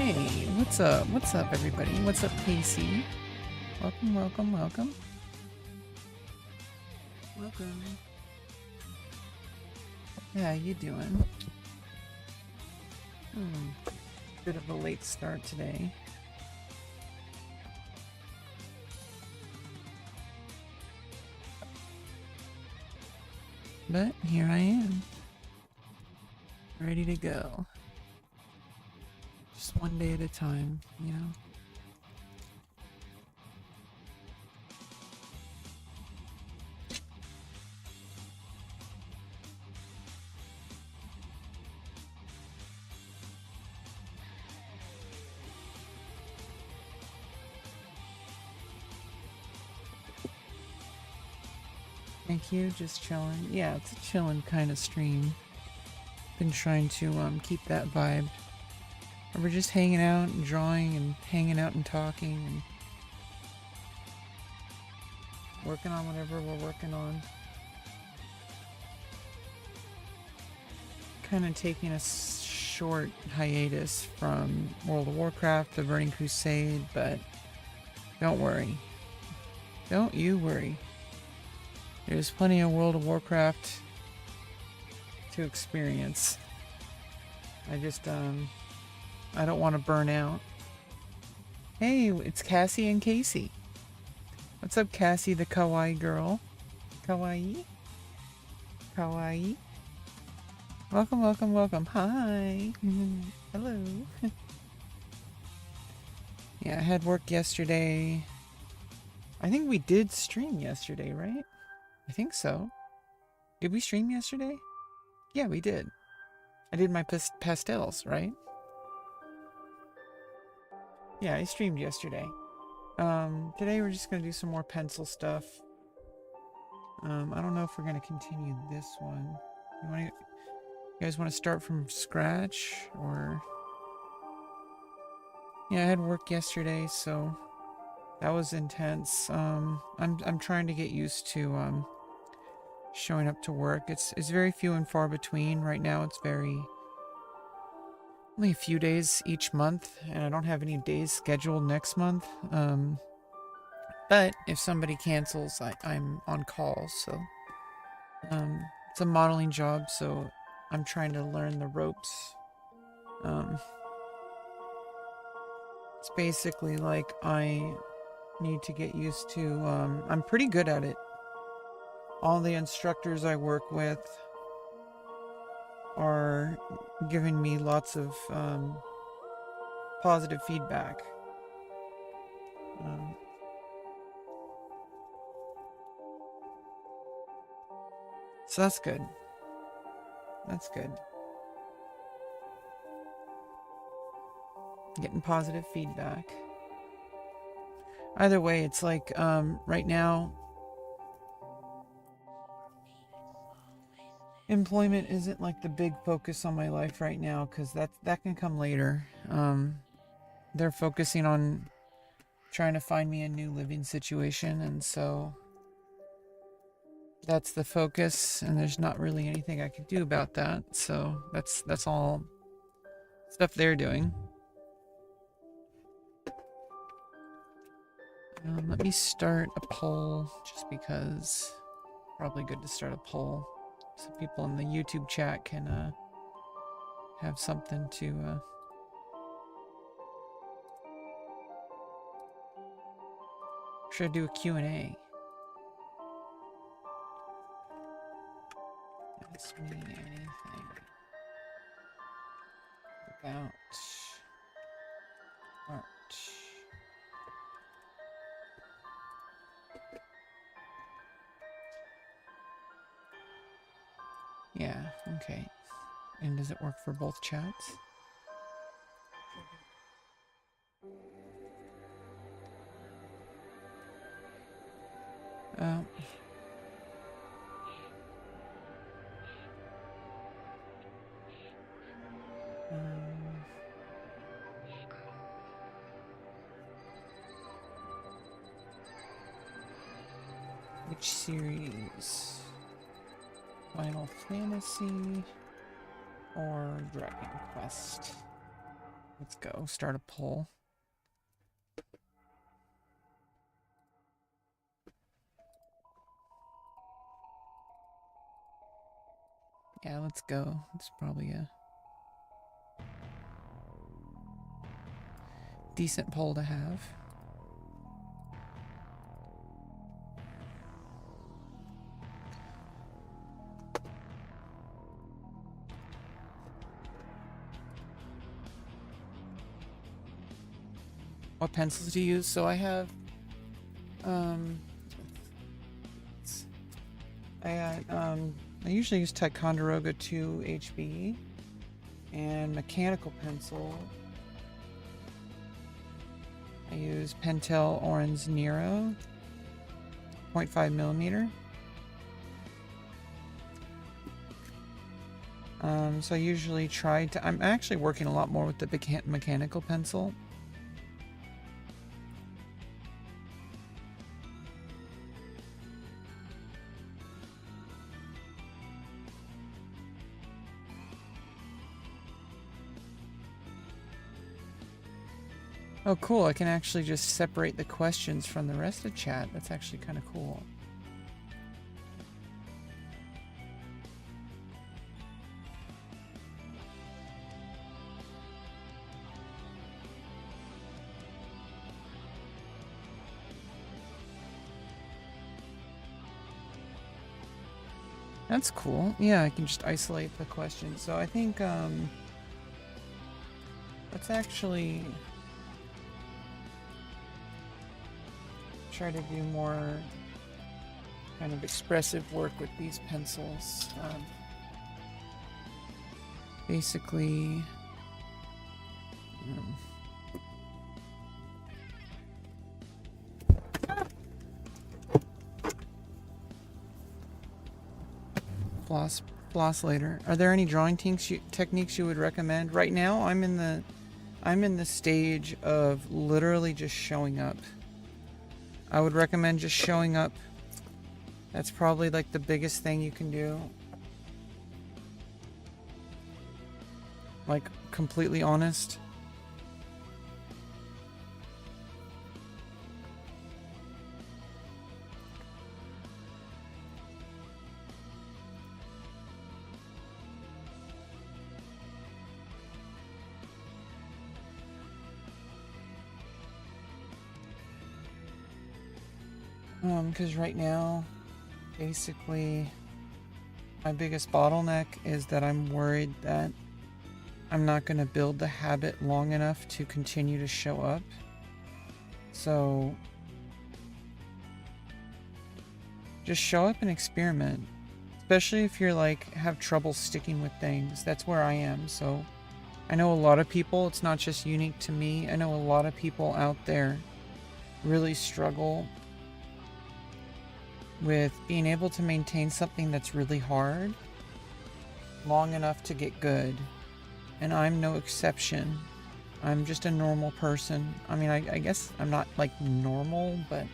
Hey, what's up? What's up, everybody? What's up, Casey? Welcome, welcome, welcome. Welcome. Yeah, you doing? Bit of a late start today. But here I am. Ready to go. Just one day at a time, you know? Thank you, just chilling. Yeah, it's a chilling kind of stream. Been trying to keep that vibe. We're just hanging out and drawing and hanging out and talking and working on whatever we're working on. Kind of taking a short hiatus from World of Warcraft, the Burning Crusade, but don't worry. Don't you worry. There's plenty of World of Warcraft to experience. I just, I don't want to burn out. Hey, it's Cassie and Casey. What's up, Cassie, the kawaii girl? Kawaii? Kawaii? Welcome, welcome, welcome. Hi. Hello. Yeah, I had work yesterday. I think we did stream yesterday, right? I think so. Did we stream yesterday? Yeah, we did. I did my pastels, right? Yeah, I streamed yesterday. Today we're just gonna do some more pencil stuff. I don't know if we're gonna continue this one. You guys want to start from scratch, or? Yeah, I had work yesterday, so that was intense. I'm trying to get used to showing up to work. It's very few and far between right now. It's only a few days each month, and I don't have any days scheduled next month. But if somebody cancels, I'm on call. So it's a modeling job, so I'm trying to learn the ropes. It's basically like I need to get used to. I'm pretty good at it. All the instructors I work with are giving me lots of positive feedback. So that's good. That's good. Getting positive feedback. Either way, it's like right now, employment isn't like the big focus on my life right now, because that can come later. They're focusing on trying to find me a new living situation, and so that's the focus, and there's not really anything I can do about that. So that's all stuff they're doing. Let me start a poll, just because probably good to start a poll so people in the YouTube chat can have something to should I do a Q&A? Ask me anything about art. Yeah, okay. And does it work for both chats? Which series? Final Fantasy or Dragon Quest? Let's go. Start a poll. Yeah, let's go. It's probably a decent poll to have. What pencils do you use? So I have, I usually use Ticonderoga 2 HB and mechanical pencil. I use Pentel Orange Nero 0.5 millimeter. So I usually try to, I'm actually working a lot more with the mechanical pencil. Oh, cool. I can actually just separate the questions from the rest of chat. That's actually kind of cool. That's cool. Yeah, I can just isolate the questions. So I think, let's actually try to do more kind of expressive work with these pencils. Basically, floss later. Are there any drawing techniques you would recommend? Right now, I'm in the stage of literally just showing up. I would recommend just showing up. That's probably like the biggest thing you can do. Like, completely honest. Because right now, basically, my biggest bottleneck is that I'm worried that I'm not going to build the habit long enough to continue to show up. So, just show up and experiment. Especially if you're like, have trouble sticking with things. That's where I am. So, I know a lot of people, it's not just unique to me. I know a lot of people out there really struggle with being able to maintain something that's really hard long enough to get good. And I'm no exception. I'm just a normal person. I mean, I guess I'm not like normal, but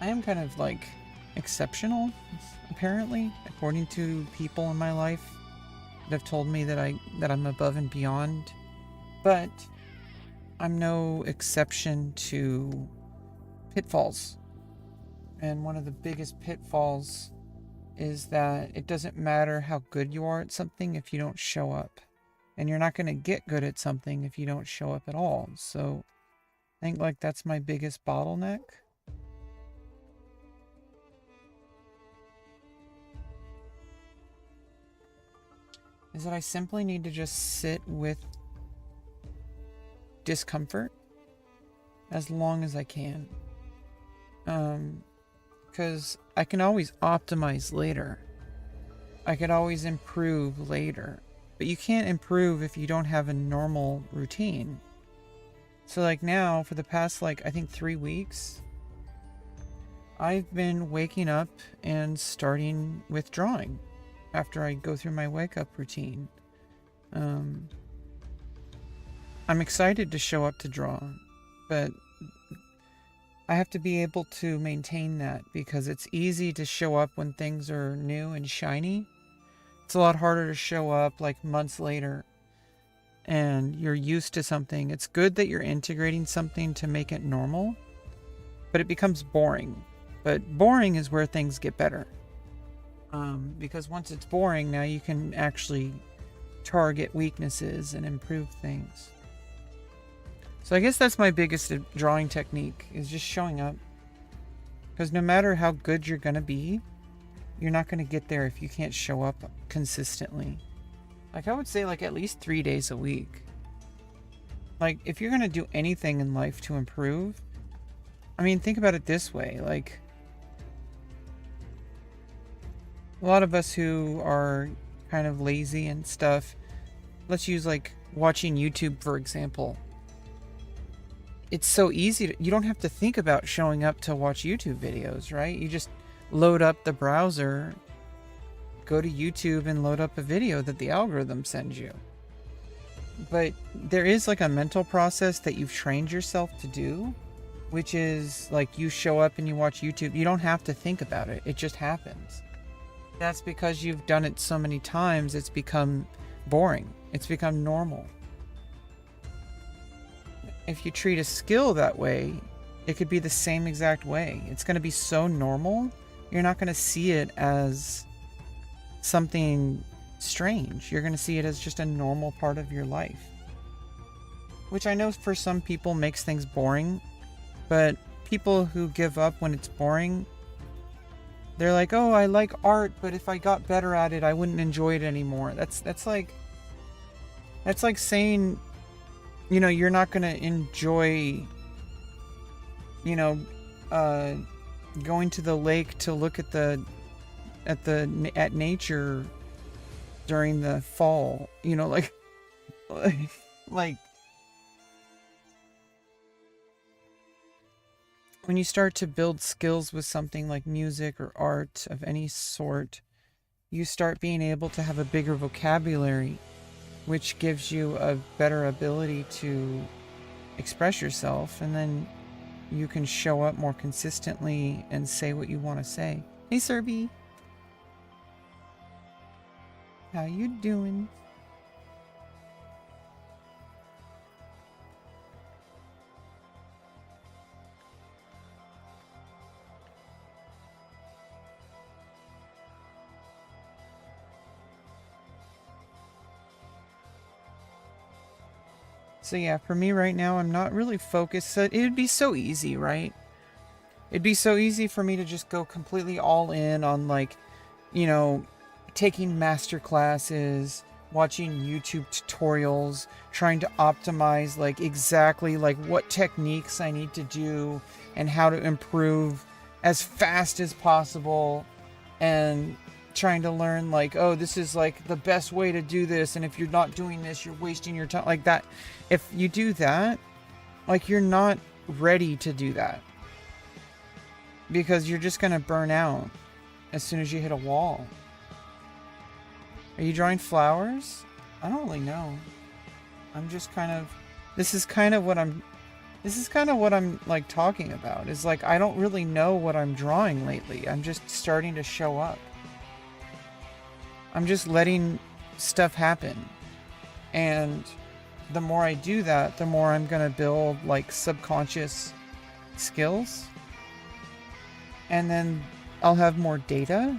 I am kind of like exceptional, apparently, according to people in my life that have told me that I'm above and beyond. But I'm no exception to pitfalls. And one of the biggest pitfalls is that it doesn't matter how good you are at something if you don't show up. And you're not going to get good at something if you don't show up at all. So I think like that's my biggest bottleneck. Is that I simply need to just sit with discomfort as long as I can. Because I can always optimize later. I could always improve later. But you can't improve if you don't have a normal routine. So like now, for the past like, I think 3 weeks, I've been waking up and starting with drawing after I go through my wake up routine. I'm excited to show up to draw, but I have to be able to maintain that because it's easy to show up when things are new and shiny. It's a lot harder to show up like months later and you're used to something, it's good that you're integrating something to make it normal, but it becomes boring. But boring is where things get better. Because once it's boring, now you can actually target weaknesses and improve things. So I guess that's my biggest drawing technique, is just showing up. Because no matter how good you're going to be, you're not going to get there if you can't show up consistently. Like, I would say, like, at least 3 days a week. Like, if you're going to do anything in life to improve, I mean, think about it this way. Like, a lot of us who are kind of lazy and stuff, let's use, like, watching YouTube, for example. It's so easy. You don't have to think about showing up to watch YouTube videos, right? You just load up the browser, go to YouTube, and load up a video that the algorithm sends you. But there is like a mental process that you've trained yourself to do, which is like you show up and you watch YouTube. You don't have to think about it. It just happens. That's because you've done it so many times, it's become boring. It's become normal. If you treat a skill that way, it could be the same exact way. It's going to be so normal, you're not going to see it as something strange. You're going to see it as just a normal part of your life. Which I know for some people makes things boring, but people who give up when it's boring, they're like, oh, I like art, but if I got better at it, I wouldn't enjoy it anymore. That's like saying, you know, you're not going to enjoy, you know, going to the lake to look at nature during the fall, you know, like when you start to build skills with something like music or art of any sort, you start being able to have a bigger vocabulary, which gives you a better ability to express yourself, and then you can show up more consistently and say what you want to say. Hey, Serby. How you doing? So yeah, for me right now, I'm not really focused. So it would be so easy, right? It'd be so easy for me to just go completely all in on, like, you know, taking master classes, watching YouTube tutorials, trying to optimize like exactly like what techniques I need to do and how to improve as fast as possible, and trying to learn like, oh, this is like the best way to do this, and if you're not doing this, you're wasting your time, like that. If you do that, like, you're not ready to do that, because you're just gonna burn out as soon as you hit a wall. Are you drawing flowers? I don't really know. I'm just kind of, this is kind of what I'm like talking about, is like, I don't really know what I'm drawing lately. I'm just starting to show up. I'm just letting stuff happen. And the more I do that, the more I'm going to build like subconscious skills. And then I'll have more data.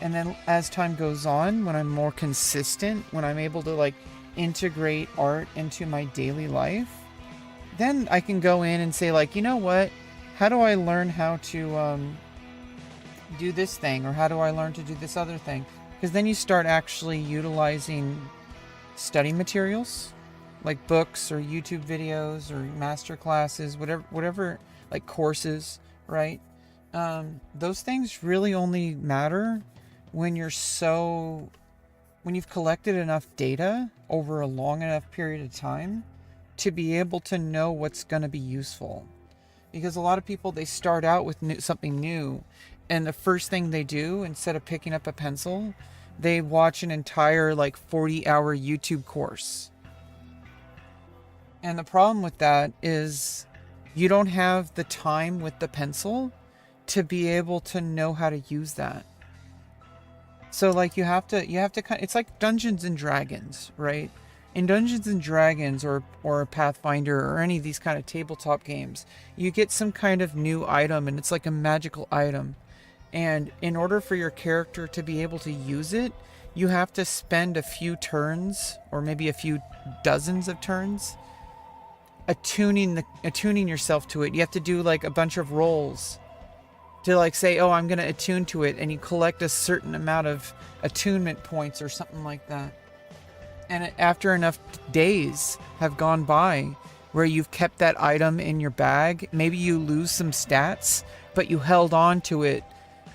And then as time goes on, when I'm more consistent, when I'm able to like integrate art into my daily life, then I can go in and say like, you know what? How do I learn how to do this thing? Or how do I learn to do this other thing? Because then you start actually utilizing study materials like books or YouTube videos or master classes, whatever, like courses, right? Those things really only matter when you've collected enough data over a long enough period of time to be able to know what's going to be useful. Because a lot of people, they start out with something new, and the first thing they do, instead of picking up a pencil, they watch an entire like 40-hour YouTube course. And the problem with that is you don't have the time with the pencil to be able to know how to use that. So like you have to kind of, it's like Dungeons and Dragons, right? In Dungeons and Dragons or Pathfinder or any of these kind of tabletop games, you get some kind of new item, and it's like a magical item. And in order for your character to be able to use it, you have to spend a few turns, or maybe a few dozens of turns, attuning yourself to it. You have to do like a bunch of rolls to like say, oh, I'm going to attune to it, and you collect a certain amount of attunement points or something like that. And after enough days have gone by where you've kept that item in your bag, maybe you lose some stats, but you held on to it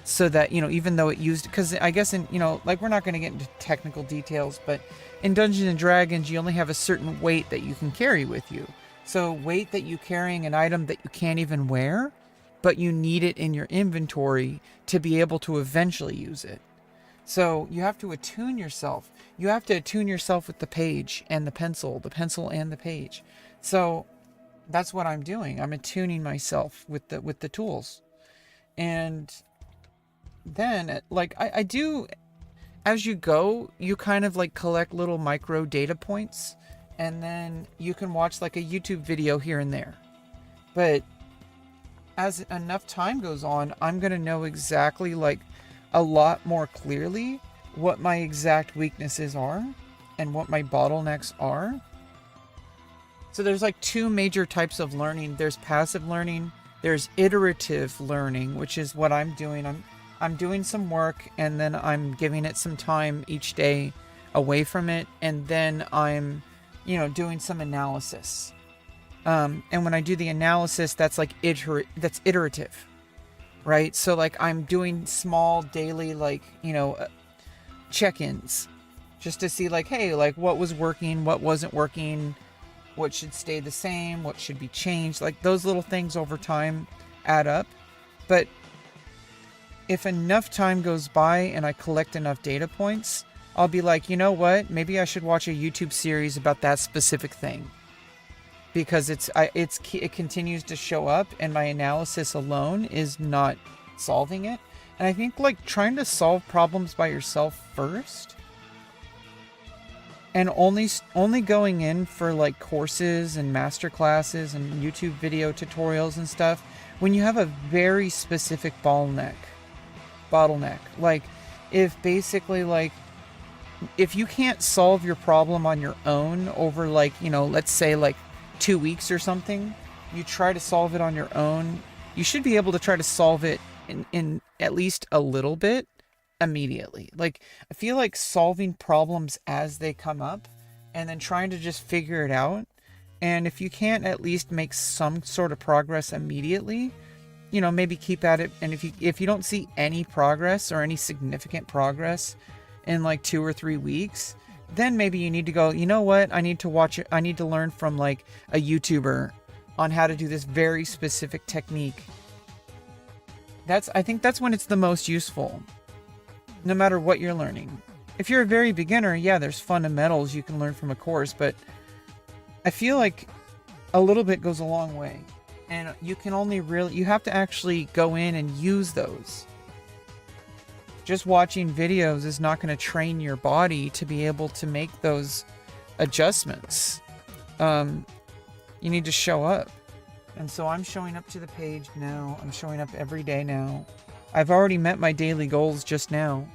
so that, you know, even though it used, because I guess in, you know, like, we're not going to get into technical details, but in Dungeons and Dragons, you only have a certain weight that you can carry with you. So weight that you carrying an item that you can't even wear, but you need it in your inventory to be able to eventually use it. So you have to attune yourself. You have to attune yourself with the page and the pencil and the page. So that's what I'm doing. I'm attuning myself with the tools. And then, like, I do, as you go, you kind of like collect little micro data points, and then you can watch like a YouTube video here and there. But as enough time goes on, I'm going to know exactly, like, a lot more clearly what my exact weaknesses are and what my bottlenecks are. So there's like two major types of learning. There's passive learning, there's iterative learning, which is what I'm doing. I'm doing some work, and then I'm giving it some time each day away from it, and then I'm, you know, doing some analysis. And when I do the analysis, that's like that's iterative, right? So like I'm doing small daily, like, you know, check-ins just to see, like, hey, like, what was working, what wasn't working, what should stay the same, what should be changed. Like, those little things over time add up. But if enough time goes by and I collect enough data points, I'll be like, you know what, maybe I should watch a YouTube series about that specific thing, because it continues to show up, and my analysis alone is not solving it. And I think, like, trying to solve problems by yourself first, and only going in for like courses and master classes and YouTube video tutorials and stuff when you have a very specific bottleneck. Like, if basically, like, if you can't solve your problem on your own over, like, you know, let's say like 2 weeks or something, you try to solve it on your own, you should be able to try to solve it in at least a little bit immediately. Like, I feel like solving problems as they come up and then trying to just figure it out, and if you can't at least make some sort of progress immediately, you know, maybe keep at it. And if you don't see any progress or any significant progress in like 2 or 3 weeks, then maybe you need to go, you know what, I need to learn from like a YouTuber on how to do this very specific technique. I think that's when it's the most useful, no matter what you're learning. If you're a very beginner, yeah, there's fundamentals you can learn from a course, but I feel like a little bit goes a long way, and you have to actually go in and use those. Just watching videos is not going to train your body to be able to make those adjustments. You need to show up. And so I'm showing up to the page now. I'm showing up every day now. I've already met my daily goals just now.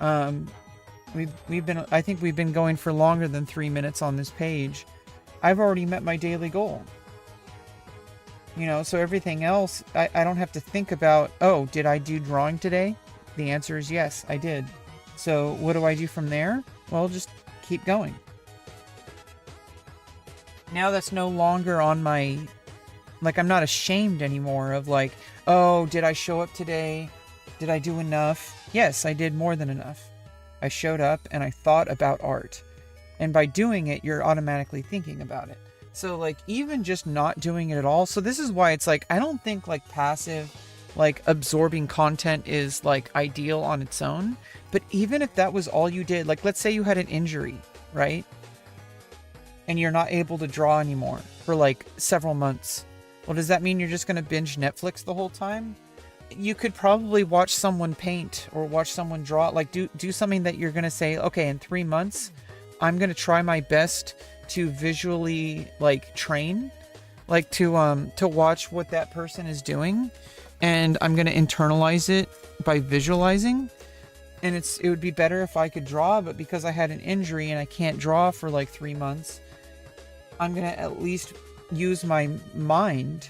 I think we've been going for longer than 3 minutes on this page. I've already met my daily goal. You know, so everything else, I don't have to think about, oh, did I do drawing today? The answer is yes, I did. So what do I do from there? Well, just keep going. Now that's no longer on my, like, I'm not ashamed anymore of like, oh, did I show up today? Did I do enough? Yes, I did more than enough. I showed up and I thought about art. And by doing it, you're automatically thinking about it. So like, even just not doing it at all. So this is why it's like, I don't think like passive, like absorbing content is like ideal on its own. But even if that was all you did, like let's say you had an injury, right? And you're not able to draw anymore for like several months. Well, does that mean you're just going to binge Netflix the whole time? You could probably watch someone paint or watch someone draw, like do something that you're going to say, okay, in 3 months, I'm going to try my best to visually like train, like to watch what that person is doing, and I'm going to internalize it by visualizing. And it would be better if I could draw, but because I had an injury and I can't draw for like 3 months, I'm going to at least use my mind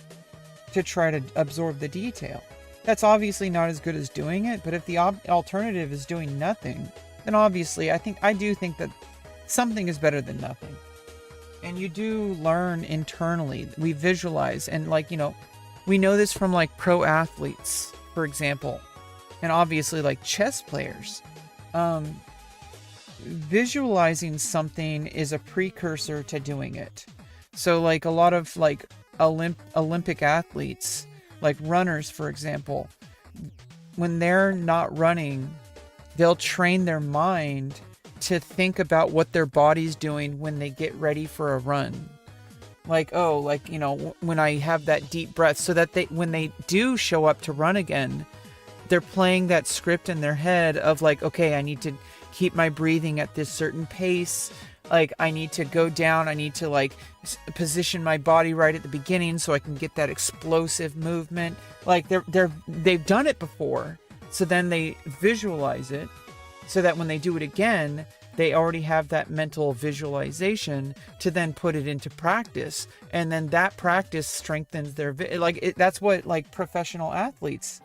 to try to absorb the detail. That's obviously not as good as doing it, but if the alternative is doing nothing, then obviously I do think that something is better than nothing. And you do learn internally. We visualize, and like, we know this from like pro athletes, for example, and obviously like chess players. Visualizing something is a precursor to doing it. So like a lot of like Olympic athletes, like runners, for example, when they're not running, they'll train their mind to think about what their body's doing when they get ready for a run. Like, when I have that deep breath, so that when they do show up to run again, they're playing that script in their head of like, okay, I need to keep my breathing at this certain pace. Like, I need to go down. I need to like position my body right at the beginning so I can get that explosive movement. Like they've done it before. So then they visualize it so that when they do it again, they already have that mental visualization to then put it into practice. And then that practice strengthens their, that's what like professional athletes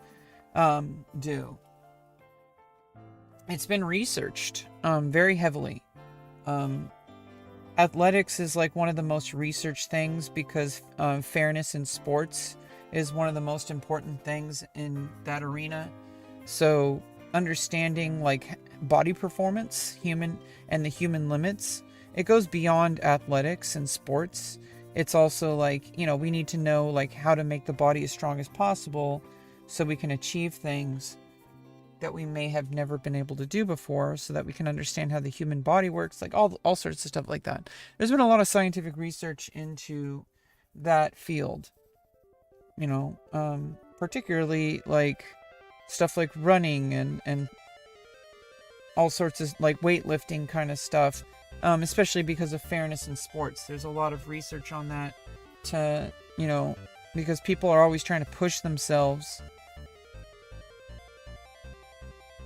do. It's been researched very heavily. Athletics is like one of the most researched things because fairness in sports is one of the most important things in that arena. So understanding like body performance, human limits, it goes beyond athletics and sports. It's also like, we need to know like how to make the body as strong as possible so we can achieve things that we may have never been able to do before, so that we can understand how the human body works, like all sorts of stuff like that. There's been a lot of scientific research into that field, particularly like stuff like running and all sorts of like weightlifting kind of stuff, especially because of fairness in sports. There's a lot of research on that because people are always trying to push themselves.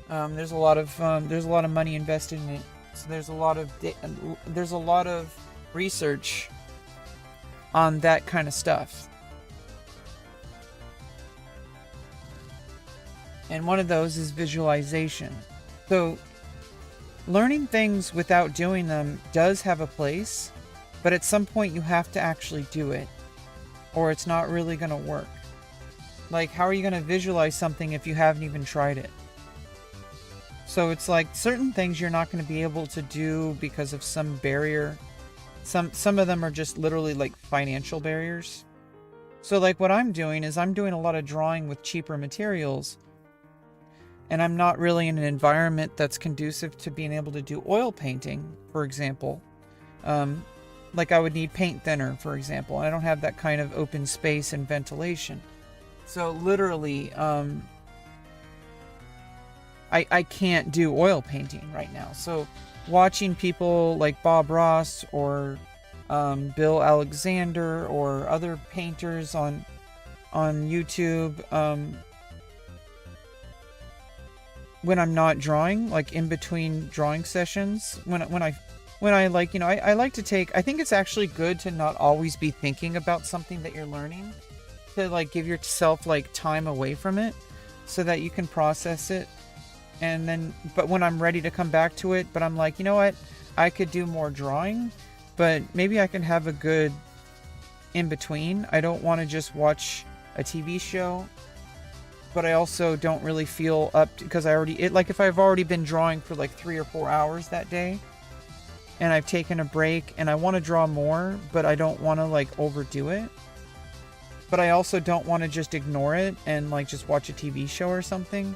There's a lot of money invested in it. So there's a lot of research on that kind of stuff. And one of those is visualization. So learning things without doing them does have a place, but at some point you have to actually do it, or it's not really going to work. Like, how are you going to visualize something if you haven't even tried it? So it's like certain things you're not going to be able to do because of some barrier. Some of them are just literally like financial barriers. So like what I'm doing is I'm doing a lot of drawing with cheaper materials. And I'm not really in an environment that's conducive to being able to do oil painting, for example. Like I would need paint thinner, for example. And I don't have that kind of open space and ventilation. So literally, I can't do oil painting right now. So watching people like Bob Ross or Bill Alexander or other painters on YouTube, when I'm not drawing, like in between drawing sessions, when I like, I like to take, I think it's actually good to not always be thinking about something that you're learning, to like give yourself like time away from it so that you can process it. And then, but when I'm ready to come back to it, but I'm like, you know what, I could do more drawing, but maybe I can have a good in between. I don't want to just watch a TV show, but I also don't really feel up to, because if I've already been drawing for like 3 or 4 hours that day and I've taken a break and I want to draw more, but I don't want to like overdo it, but I also don't want to just ignore it and like just watch a TV show or something.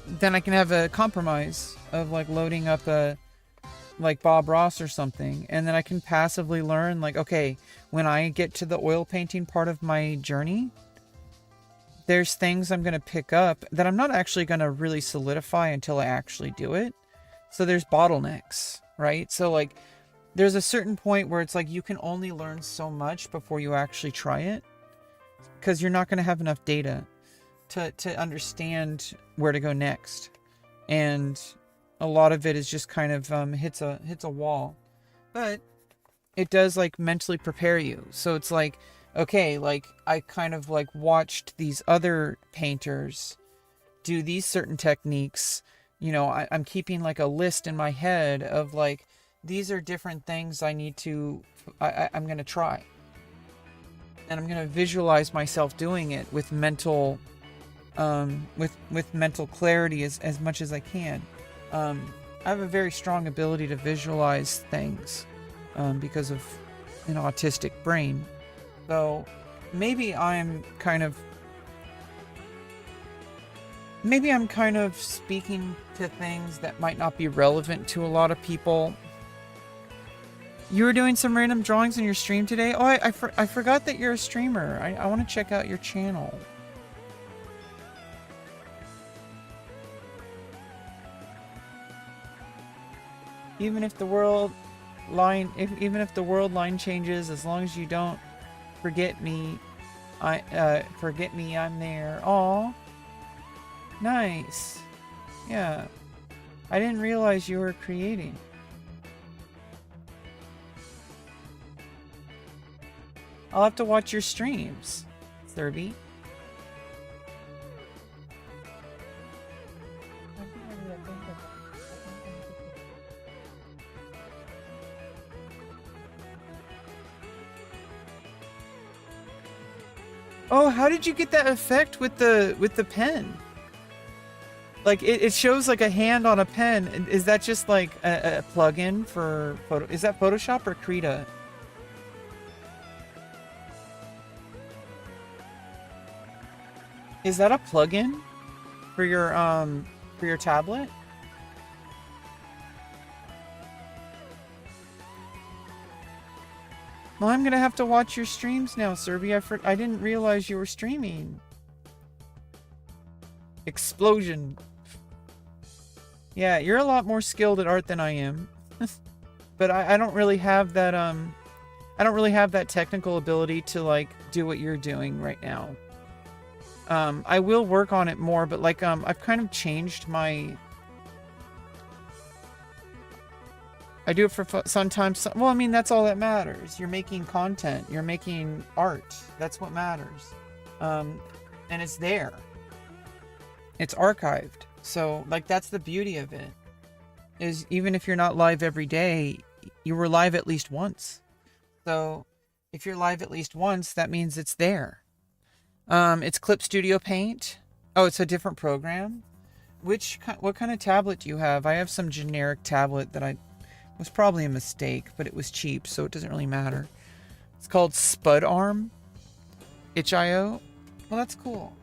Then I can have a compromise of like loading up like Bob Ross or something, and then I can passively learn like, okay, when I get to the oil painting part of my journey, there's things I'm going to pick up that I'm not actually going to really solidify until I actually do it. So there's bottlenecks, right? So like there's a certain point where it's like you can only learn so much before you actually try it, because you're not going to have enough data to understand where to go next. And a lot of it is just kind of hits a wall. But it does like mentally prepare you. So it's like, okay, like I kind of like watched these other painters do these certain techniques. You know, I'm keeping like a list in my head of like, these are different things I'm going to try. And I'm going to visualize myself doing it with mental, with mental clarity as much as I can. I have a very strong ability to visualize things, because of an autistic brain. So maybe I'm kind of speaking to things that might not be relevant to a lot of people. You were doing some random drawings in your stream today? Oh, I forgot that you're a streamer. I want to check out your channel. Even if the world line changes, as long as you don't forget me, I'm there. Aw. Nice. Yeah. I didn't realize you were creating. I'll have to watch your streams, Thurby. Oh, how did you get that effect with the pen? Like it shows like a hand on a pen. Is that just like a plugin for photo? Is that Photoshop or Krita? Is that a plugin for your tablet? Well, I'm gonna have to watch your streams now, Serby. I didn't realize you were streaming. Explosion. Yeah, you're a lot more skilled at art than I am. But I don't really have that I don't really have that technical ability to like do what you're doing right now. I will work on it more, but like I've kind of changed my... I do it for sometimes. Well, I mean, that's all that matters. You're making content. You're making art. That's what matters. And it's there. It's archived. So, like, that's the beauty of it. Is even if you're not live every day, you were live at least once. So, if you're live at least once, that means it's there. It's Clip Studio Paint. Oh, it's a different program. What kind of tablet do you have? I have some generic tablet that was probably a mistake, but it was cheap, so it doesn't really matter. It's called Spud Arm. itch.io. Well, that's cool.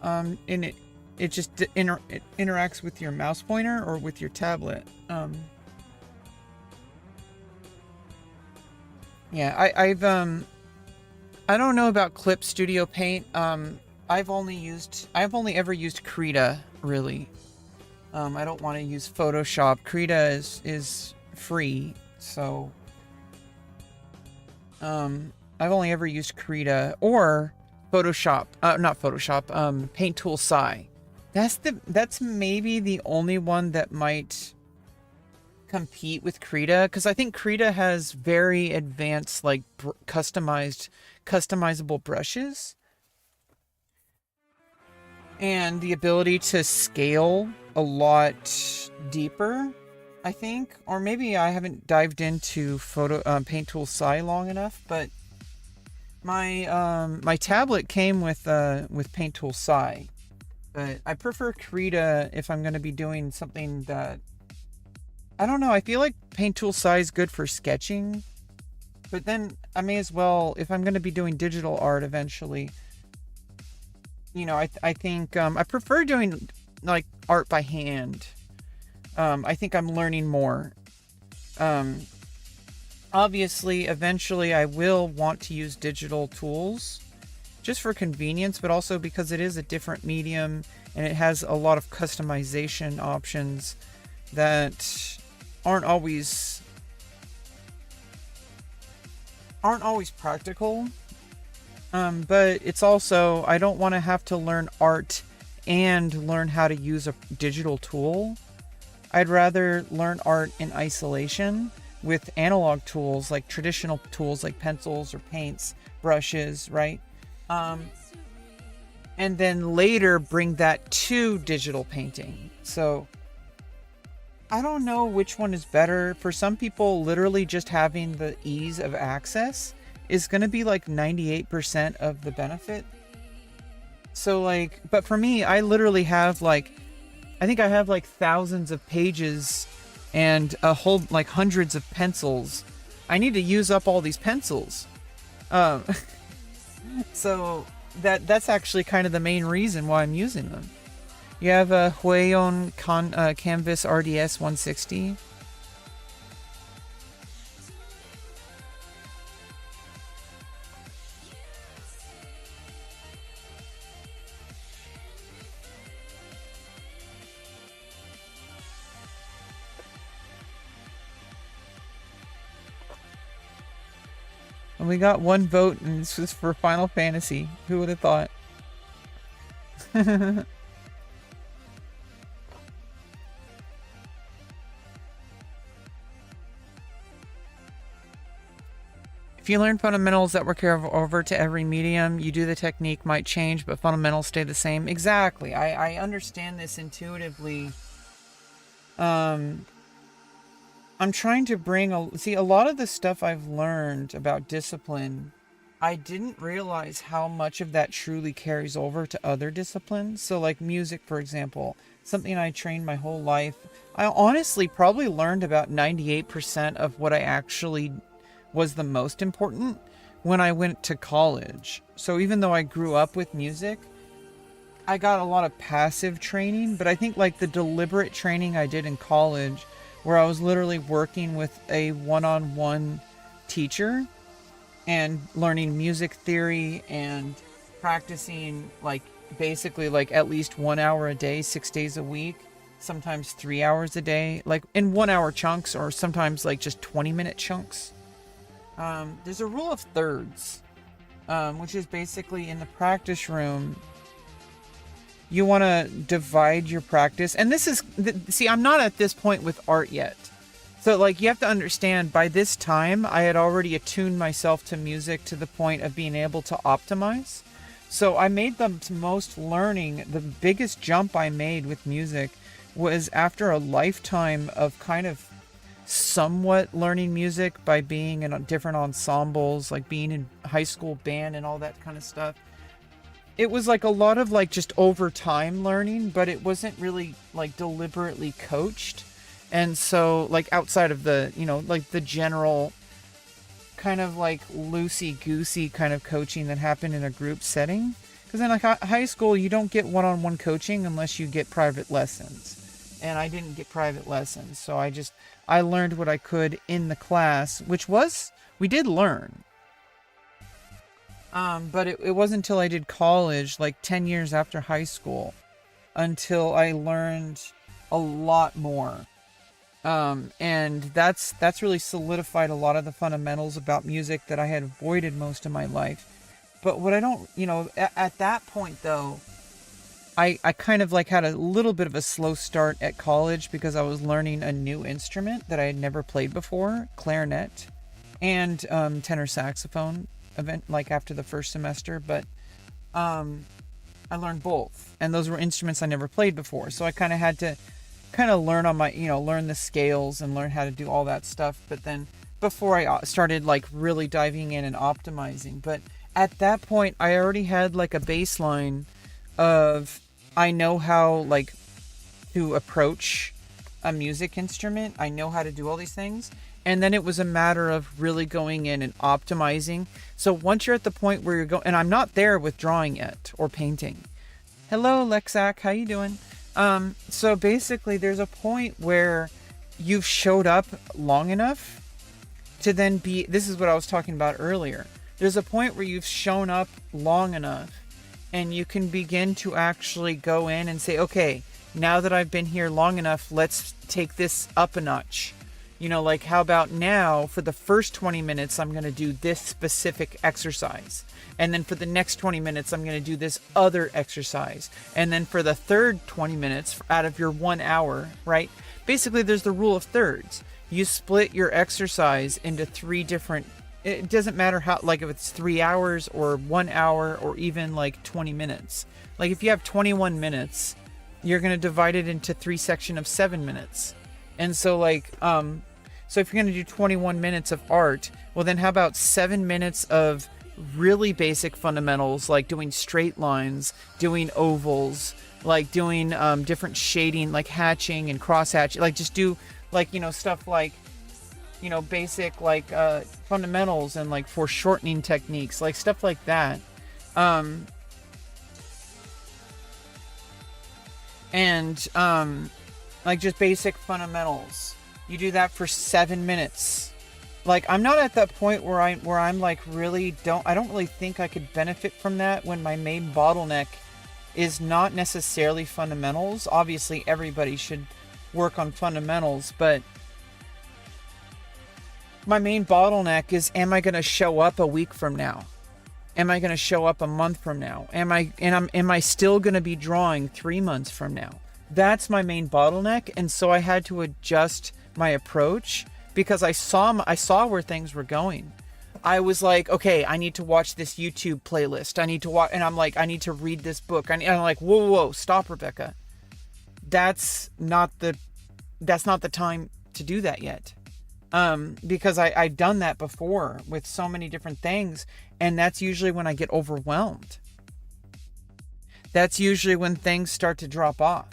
And it just it interacts with your mouse pointer or with your tablet. Yeah, I don't know about Clip Studio Paint. I've only ever used Krita, really. I don't want to use Photoshop. Krita is free, so I've only ever used Krita or Photoshop. Not Photoshop. Paint Tool Sci. That's maybe the only one that might compete with Krita, because I think Krita has very advanced, like customizable brushes and the ability to scale a lot deeper, I think. Or maybe I haven't dived into Paint Tool Sci long enough, but my tablet came with Paint Tool Sci. But I prefer Krita if I'm going to be doing something that, I don't know, I feel like Paint Tool Sci is good for sketching, but then I may as well, if I'm going to be doing digital art eventually, you know, I think I prefer doing like art by hand. I think I'm learning more. Obviously, eventually I will want to use digital tools, just for convenience, but also because it is a different medium and it has a lot of customization options that aren't always practical. But it's also, I don't want to have to learn art and learn how to use a digital tool. I'd rather learn art in isolation with analog tools, like traditional tools like pencils or paints, brushes, right? And then later bring that to digital painting. So I don't know which one is better. For some people, literally just having the ease of access is going to be like 98% of the benefit. So like, but for me, I literally have like, I think I have like thousands of pages and a whole, like hundreds of pencils. I need to use up all these pencils. So that's actually kind of the main reason why I'm using them. You have a Huion Canvas RDS 160. And we got one vote, and this was for Final Fantasy. Who would have thought? If you learn fundamentals that will carry over to every medium, you do the technique might change, but fundamentals stay the same. Exactly. I understand this intuitively. I'm trying to bring a lot of the stuff I've learned about discipline. I didn't realize how much of that truly carries over to other disciplines. So like music, for example, something I trained my whole life. I honestly probably learned about 98% of what I actually was the most important when I went to college. So even though I grew up with music, I got a lot of passive training, but I think like the deliberate training I did in college, where I was literally working with a one-on-one teacher and learning music theory and practicing like basically like at least 1 hour a day, 6 days a week, sometimes 3 hours a day, like in 1 hour chunks, or sometimes like just 20-minute chunks. There's a rule of thirds, which is basically in the practice room, you want to divide your practice. And this is, see, I'm not at this point with art yet. So like, you have to understand, by this time, I had already attuned myself to music to the point of being able to optimize. So I made the most learning, the biggest jump I made with music was after a lifetime of kind of somewhat learning music by being in different ensembles, like being in high school band and all that kind of stuff. It was like a lot of like just over time learning, but it wasn't really like deliberately coached. And so like outside of the, you know, like the general kind of like loosey-goosey kind of coaching that happened in a group setting. Because in like high school, you don't get one-on-one coaching unless you get private lessons. And I didn't get private lessons. So I learned what I could in the class, which was, we did learn. But it wasn't until I did college, like 10 years after high school, until I learned a lot more. And that's really solidified a lot of the fundamentals about music that I had avoided most of my life. But what I don't, you know, at that point though, I kind of like had a little bit of a slow start at college because I was learning a new instrument that I had never played before, clarinet, and tenor saxophone, like after the first semester. But I learned both, and those were instruments I never played before. So I kind of had to learn on my, learn the scales and learn how to do all that stuff. But then before I started like really diving in and optimizing, but at that point I already had like a baseline of, I know how like to approach a music instrument. I know how to do all these things. And then it was a matter of really going in and optimizing. So once you're at the point where you're going, and I'm not there with drawing yet or painting. Hello, Lexac, how you doing? So basically there's a point where you've showed up long enough to then be, this is what I was talking about earlier. There's a point where you've shown up long enough and you can begin to actually go in and say, okay, now that I've been here long enough, let's take this up a notch. You know, like, how about now for the first 20 minutes, I'm going to do this specific exercise. And then for the next 20 minutes, I'm going to do this other exercise. And then for the third 20 minutes out of your 1 hour, right? Basically, there's the rule of thirds. You split your exercise into 3 different, it doesn't matter how, like if it's 3 hours or 1 hour or even like 20 minutes. Like if you have 21 minutes, you're going to divide it into 3 sections of 7 minutes. And so like, so if you're going to do 21 minutes of art, well then how about 7 minutes of really basic fundamentals, like doing straight lines, doing ovals, like doing different shading, like hatching and cross hatching, like just do like, you know, stuff like, you know, basic like fundamentals and like foreshortening techniques, like stuff like that. Like just basic fundamentals. You do that for 7 minutes. Like, I'm not at that point where I'm like really I don't really think I could benefit from that when my main bottleneck is not necessarily fundamentals. Obviously, everybody should work on fundamentals, but my main bottleneck is, am I going to show up a week from now? Am I going to show up a month from now? Am I still going to be drawing 3 months from now? That's my main bottleneck. And so I had to adjust my approach because I saw where things were going. I was like, okay, I need to watch this YouTube playlist. I need to watch, and I'm like, I need to read this book. I'm like, whoa, stop, Rebecca. That's not the time to do that yet. Because I've done that before with so many different things, and that's usually when I get overwhelmed. That's usually when things start to drop off.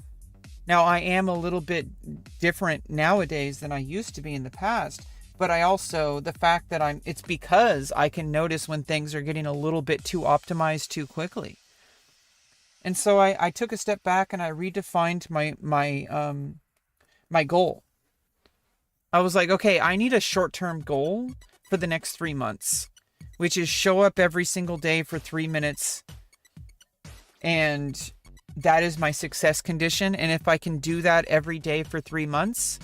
Now, I am a little bit different nowadays than I used to be in the past, but I also, the fact that it's because I can notice when things are getting a little bit too optimized too quickly. And so I took a step back and I redefined my goal. I was like, okay, I need a short-term goal for the next 3 months, which is show up every single day for 3 minutes. And that is my success condition. And if I can do that every day for 3 months,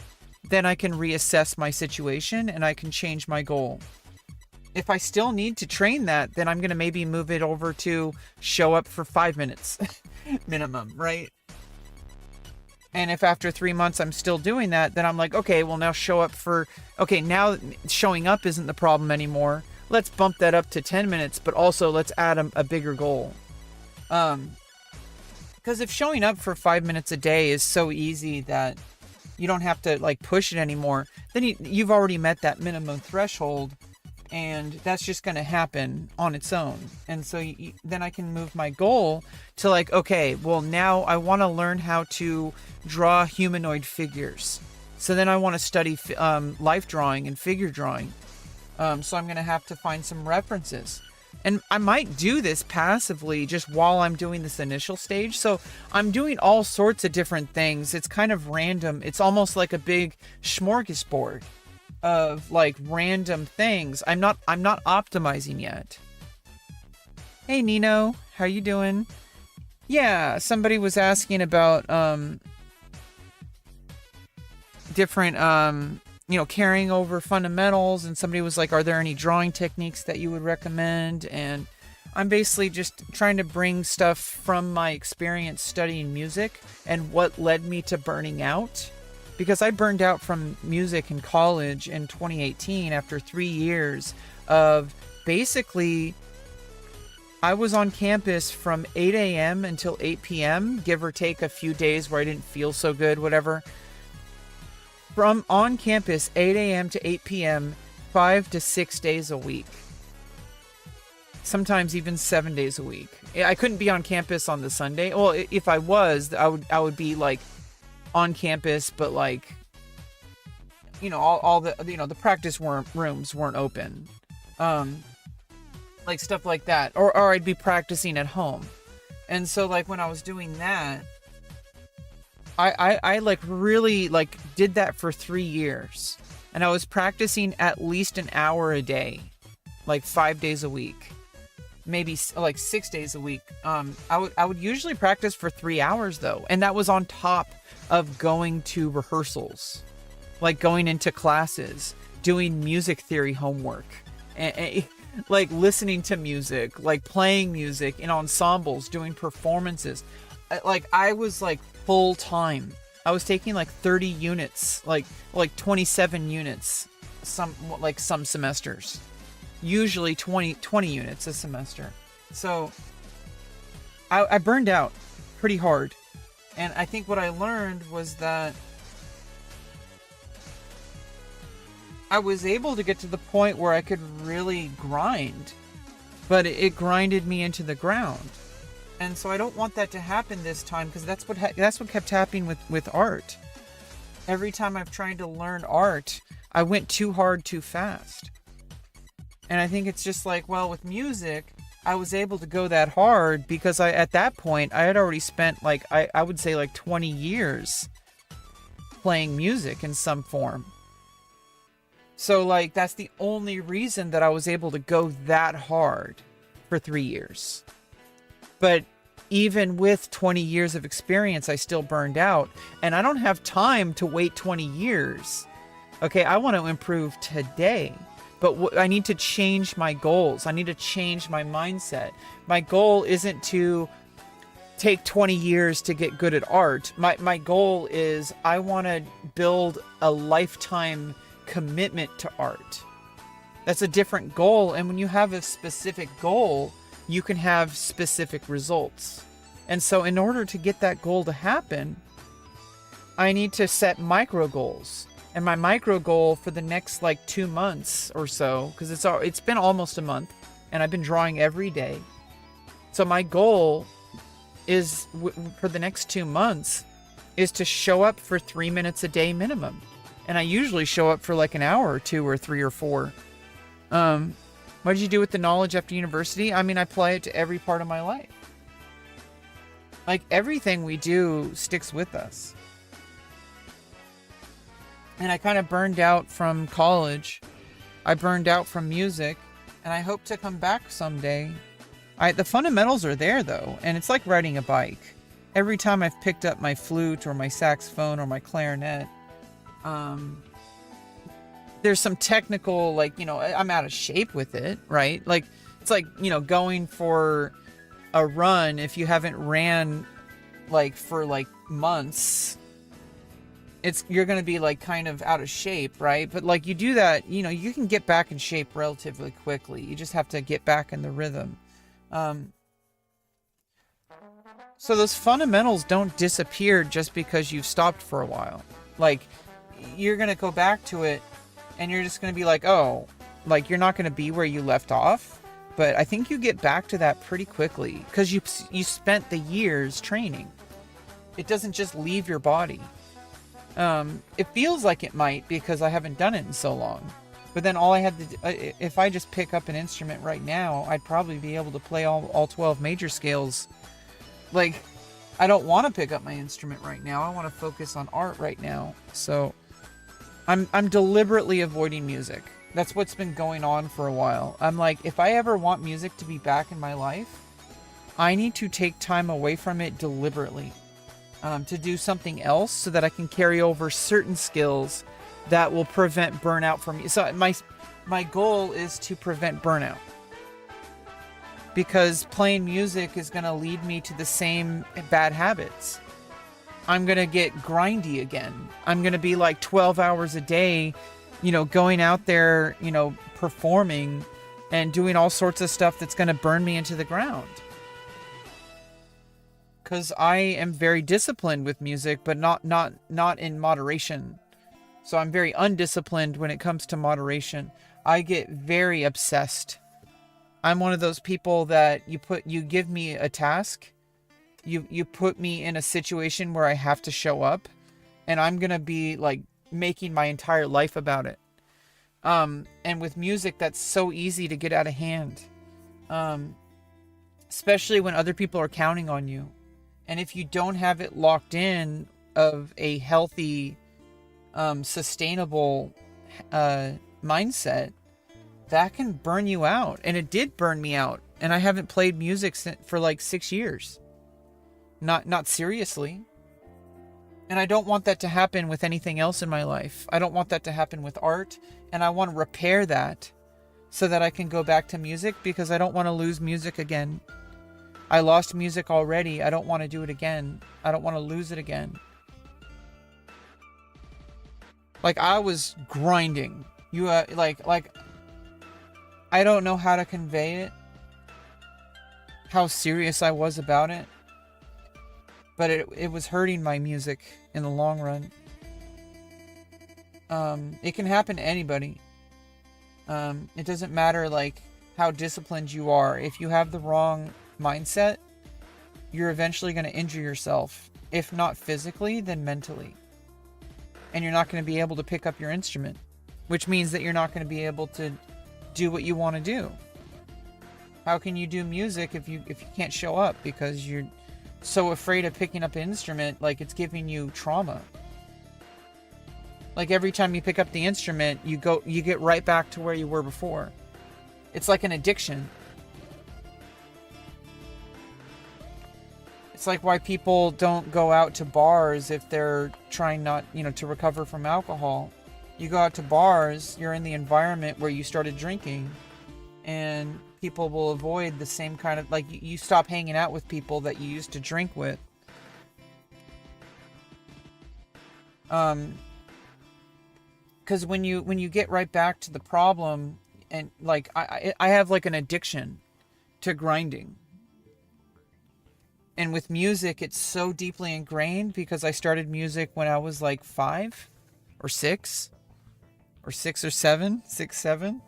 then I can reassess my situation and I can change my goal. If I still need to train that, then I'm going to maybe move it over to show up for 5 minutes minimum, right? And if after 3 months I'm still doing that, then I'm like, okay, well now now showing up isn't the problem anymore. Let's bump that up to 10 minutes, but also let's add a bigger goal. Because if showing up for 5 minutes a day is so easy that you don't have to like push it anymore, then you've already met that minimum threshold, and that's just going to happen on its own. And so then I can move my goal to like, okay, well now I want to learn how to draw humanoid figures. So then I want to study life drawing and figure drawing. So I'm going to have to find some references. And I might do this passively just while I'm doing this initial stage. So I'm doing all sorts of different things. It's kind of random. It's almost like a big smorgasbord of like random things. I'm not optimizing yet. Hey Nino, how you doing? Yeah, somebody was asking about different carrying over fundamentals, and somebody was like, are there any drawing techniques that you would recommend? And I'm basically just trying to bring stuff from my experience studying music and what led me to burning out. Because I burned out from music in college in 2018 after 3 years of basically, I was on campus from 8 a.m. until 8 p.m., give or take a few days where I didn't feel so good, whatever. From on campus, 8 a.m. to 8 p.m., 5 to 6 days a week. Sometimes even 7 days a week. I couldn't be on campus on the Sunday. Well, if I was, I would be like on campus, but like, all the, the practice rooms weren't open. Like stuff like that. Or I'd be practicing at home. And so like when I was doing that, I like really like did that for 3 years, and I was practicing at least an hour a day. like 5 days a week, maybe like 6 days a week. I would usually practice for 3 hours though, and that was on top of going to rehearsals, like going into classes, doing music theory homework, and like listening to music, like playing music in ensembles, doing performances. Like I was like full time. I was taking like 30 units, like 27 units, some semesters. Usually 20 units a semester. So I burned out pretty hard. And I think what I learned was that I was able to get to the point where I could really grind, but it grinded me into the ground. And so I don't want that to happen this time, because that's what kept happening with art. Every time I've tried to learn art, I went too hard too fast. And I think it's just like, well, with music, I was able to go that hard because at that point I had already spent like I would say like 20 years playing music in some form. So like that's the only reason that I was able to go that hard for 3 years. But even with 20 years of experience, I still burned out, and I don't have time to wait 20 years. Okay, I want to improve today, but I need to change my goals. I need to change my mindset. My goal isn't to take 20 years to get good at art. My goal is I want to build a lifetime commitment to art. That's a different goal, and when you have a specific goal, you can have specific results. And so in order to get that goal to happen, I need to set micro goals. And my micro goal for the next like 2 months or so, because it's been almost a month and I've been drawing every day. So my goal is for the next 2 months is to show up for 3 minutes a day minimum. And I usually show up for like an hour or 2 or 3 or 4. What did you do with the knowledge after university? I mean, I apply it to every part of my life. Like everything we do sticks with us. And I kind of burned out from college. I burned out from music, and I hope to come back someday. The fundamentals are there though, and it's like riding a bike. Every time I've picked up my flute or my saxophone or my clarinet, there's some technical, like, I'm out of shape with it, right? Like, it's like, going for a run if you haven't ran, like, for, like, months. You're going to be, like, kind of out of shape, right? But, like, you do that, you can get back in shape relatively quickly. You just have to get back in the rhythm. So those fundamentals don't disappear just because you've stopped for a while. Like, you're going to go back to it, and you're just going to be like, oh, like you're not going to be where you left off. But I think you get back to that pretty quickly because you spent the years training. It doesn't just leave your body. It feels like it might because I haven't done it in so long. But then all I had to do, if I just pick up an instrument right now, I'd probably be able to play all 12 major scales. Like, I don't want to pick up my instrument right now. I want to focus on art right now. So I'm deliberately avoiding music. That's what's been going on for a while. I'm like, if I ever want music to be back in my life, I need to take time away from it deliberately, to do something else so that I can carry over certain skills that will prevent burnout from me. So my goal is to prevent burnout, because playing music is going to lead me to the same bad habits. I'm going to get grindy again. I'm going to be like 12 hours a day, going out there, performing and doing all sorts of stuff that's going to burn me into the ground. Because I am very disciplined with music, but not in moderation. So I'm very undisciplined when it comes to moderation. I get very obsessed. I'm one of those people that you give me a task, you put me in a situation where I have to show up, and I'm going to be like making my entire life about it. And with music, that's so easy to get out of hand. Especially when other people are counting on you. And if you don't have it locked in of a healthy, sustainable mindset, that can burn you out. And it did burn me out. And I haven't played music for like 6 years. Not seriously. And I don't want that to happen with anything else in my life. I don't want that to happen with art. And I want to repair that so that I can go back to music, because I don't want to lose music again. I lost music already. I don't want to do it again. I don't want to lose it again. Like, I was grinding. Like I don't know how to convey it, how serious I was about it, but it was hurting my music in the long run. It can happen to anybody. It doesn't matter like how disciplined you are. If you have the wrong mindset, you're eventually going to injure yourself. If not physically, then mentally. And you're not going to be able to pick up your instrument, which means that you're not going to be able to do what you want to do. How can you do music if you can't show up because you're so afraid of picking up an instrument? Like, it's giving you trauma. Like, every time you pick up the instrument, you get right back to where you were before. It's like an addiction. It's like why people don't go out to bars if they're trying not, to recover from alcohol. You go out to bars, you're in the environment where you started drinking, and people will avoid the same kind of, like, you stop hanging out with people that you used to drink with. Because when you get right back to the problem, and like I have like an addiction to grinding. And with music, it's so deeply ingrained because I started music when I was like 5 or 6 or 6 or 7, 6, 7.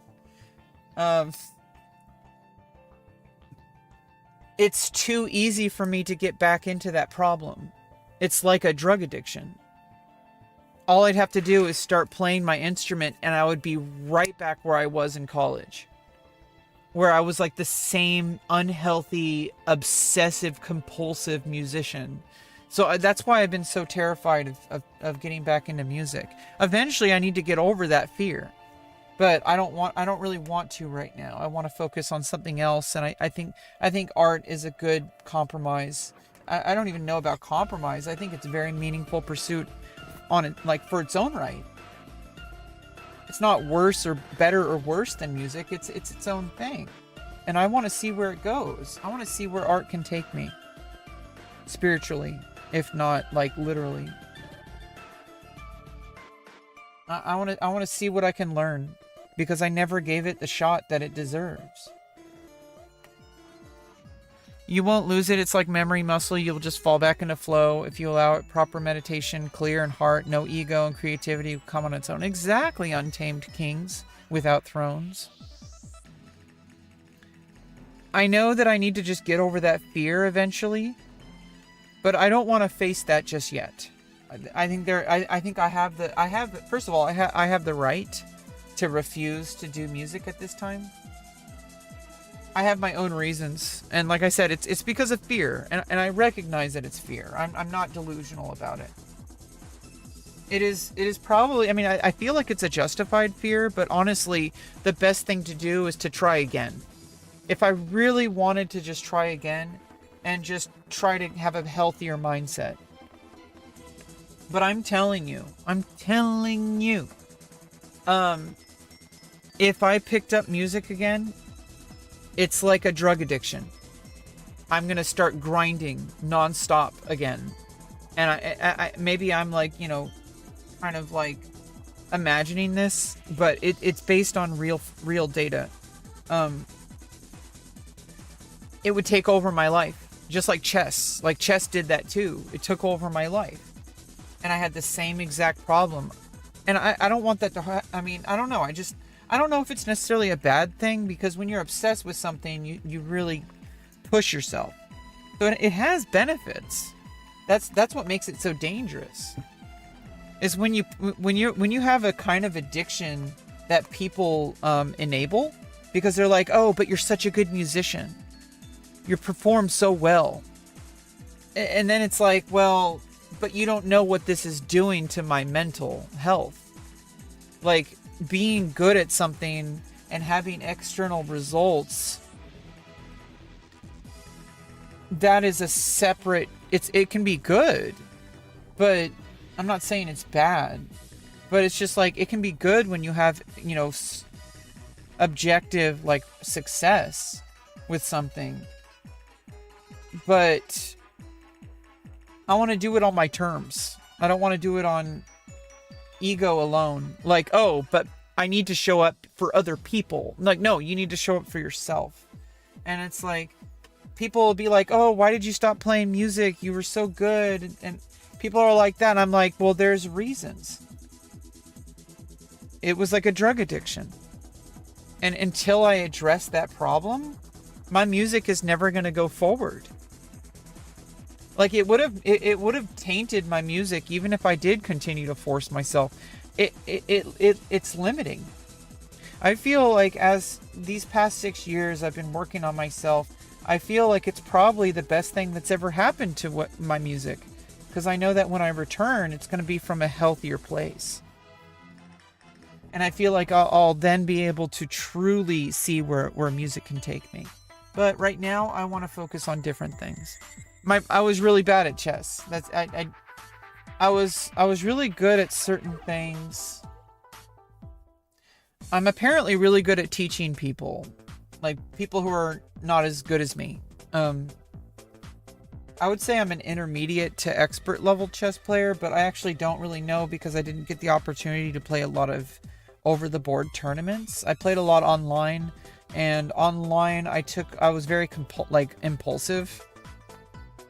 It's too easy for me to get back into that problem. It's like a drug addiction. All I'd have to do is start playing my instrument and I would be right back where I was in college. Where I was like the same unhealthy, obsessive, compulsive musician. So that's why I've been so terrified of getting back into music. Eventually I need to get over that fear. But I don't really want to right now. I want to focus on something else, and I think art is a good compromise. I don't even know about compromise. I think it's a very meaningful pursuit on it, like, for its own right. It's not worse or better or worse than music. It's its own thing. And I want to see where it goes. I want to see where art can take me. Spiritually, if not like literally. I want to see what I can learn, because I never gave it the shot that it deserves. You won't lose it. It's like memory muscle. You'll just fall back into flow if you allow it. Proper meditation, clear in heart, no ego, and creativity will come on its own. Exactly, untamed kings without thrones. I know that I need to just get over that fear eventually, but I don't want to face that just yet. I think I have first of all, I have the right to refuse to do music at this time. I have my own reasons, and like I said, it's because of fear, and I recognize that it's fear. I'm not delusional about it. It is probably, I mean, I feel like it's a justified fear, but honestly, the best thing to do is to try again. If I really wanted to just try again, and just try to have a healthier mindset. But I'm telling you, if I picked up music again, it's like a drug addiction. I'm going to start grinding nonstop again. And I maybe I'm like, kind of like imagining this, but it's based on real data. It would take over my life, just like chess. Like chess did that too. It took over my life. And I had the same exact problem. And I don't want that to I mean, I don't know. I don't know if it's necessarily a bad thing, because when you're obsessed with something, you really push yourself. So it has benefits. That's what makes it so dangerous. Is when you have a kind of addiction that people enable, because they're like, oh, but you're such a good musician. You perform so well. And then it's like, well, but you don't know what this is doing to my mental health. Like, being good at something and having external results, that is a separate, it can be good, but I'm not saying it's bad, but it's just like, it can be good when you have, you know, objective like success with something, but I want to do it on my terms. I don't want to do it on ego alone. Like, oh, but I need to show up for other people. Like, no, you need to show up for yourself. And it's like, people will be like, oh, why did you stop playing music? You were so good. And people are like that. And I'm like, well, there's reasons. It was like a drug addiction. And until I address that problem, my music is never going to go forward. Like, it would have tainted my music even if I did continue to force myself. It's limiting. I feel like as these past 6 years I've been working on myself, I feel like it's probably the best thing that's ever happened to my music, because I know that when I return, it's going to be from a healthier place. And I feel like I'll then be able to truly see where music can take me. But right now, I want to focus on different things. I was really bad at chess. I was really good at certain things. I'm apparently really good at teaching people, like people who are not as good as me. I would say I'm an intermediate to expert level chess player, but I actually don't really know because I didn't get the opportunity to play a lot of over the board tournaments. I played a lot online, and online I was very impulsive,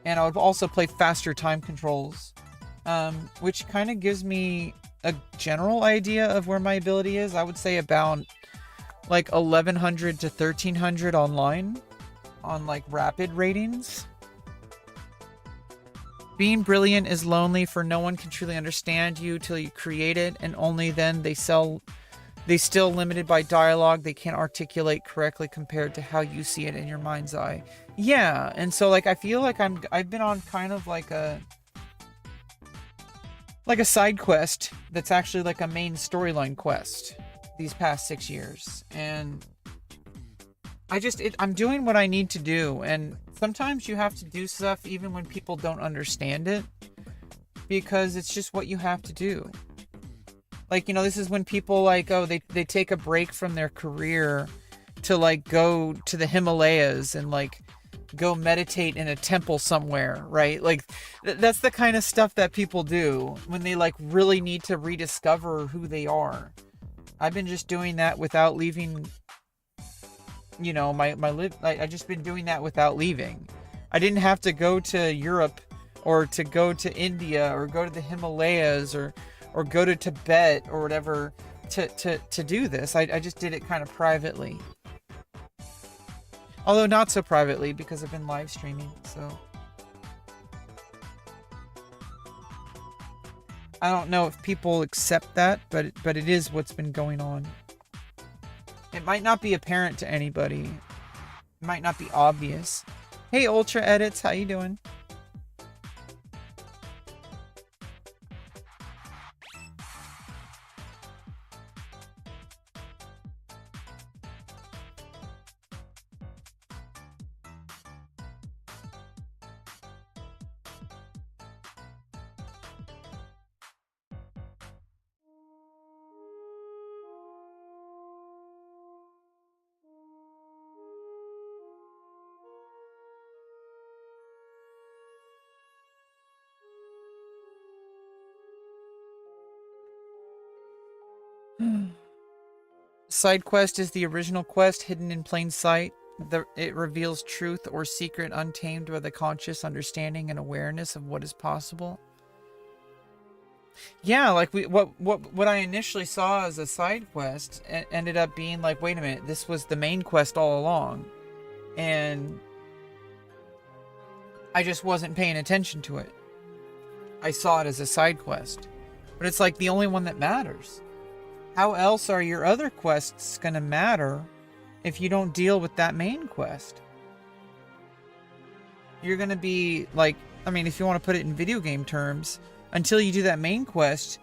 and I would also play faster time controls, which kind of gives me a general idea of where my ability is. I would say about like 1100 to 1300 online on like rapid ratings. Being brilliant is lonely, for no one can truly understand you till you create it, and only then they still limited by dialogue. They can't articulate correctly compared to how you see it in your mind's eye. Yeah, and so like I feel like I've been on kind of like a side quest that's actually like a main storyline quest these past 6 years, and I'm doing what I need to do, and sometimes you have to do stuff even when people don't understand it, because it's just what you have to do. Like, you know, this is when people like, oh, they take a break from their career to like go to the Himalayas and like go meditate in a temple somewhere, right? Like that's the kind of stuff that people do when they like really need to rediscover who they are. I've been just doing that without leaving, you know, I just been doing that without leaving. I didn't have to go to Europe or to go to India or go to the Himalayas or go to Tibet or whatever to do this. I just did it kind of privately. Although not so privately, because I've been live streaming, so. I don't know if people accept that, but it is what's been going on. It might not be apparent to anybody. It might not be obvious. Hey, Ultra Edits, how you doing? Side quest is the original quest, hidden in plain sight. It reveals truth or secret untamed by the conscious understanding and awareness of what is possible. Yeah, like what I initially saw as a side quest ended up being like, wait a minute, this was the main quest all along, and I just wasn't paying attention to it. I saw it as a side quest, but it's like the only one that matters. How else are your other quests gonna matter if you don't deal with that main quest? You're gonna be like, I mean, if you want to put it in video game terms, until you do that main quest,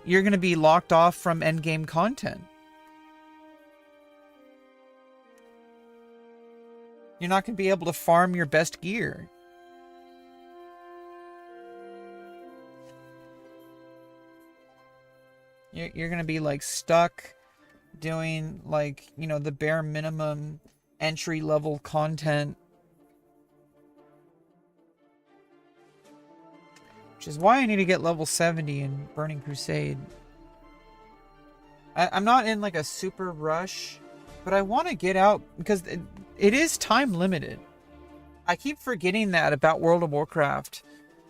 you're gonna be locked off from endgame content. You're not going to be able to farm your best gear. You're going to be like stuck doing like, you know, the bare minimum entry level content. Which is why I need to get level 70 in Burning Crusade. I'm not in like a super rush, but I want to get out because it is time limited. I keep forgetting that about World of Warcraft.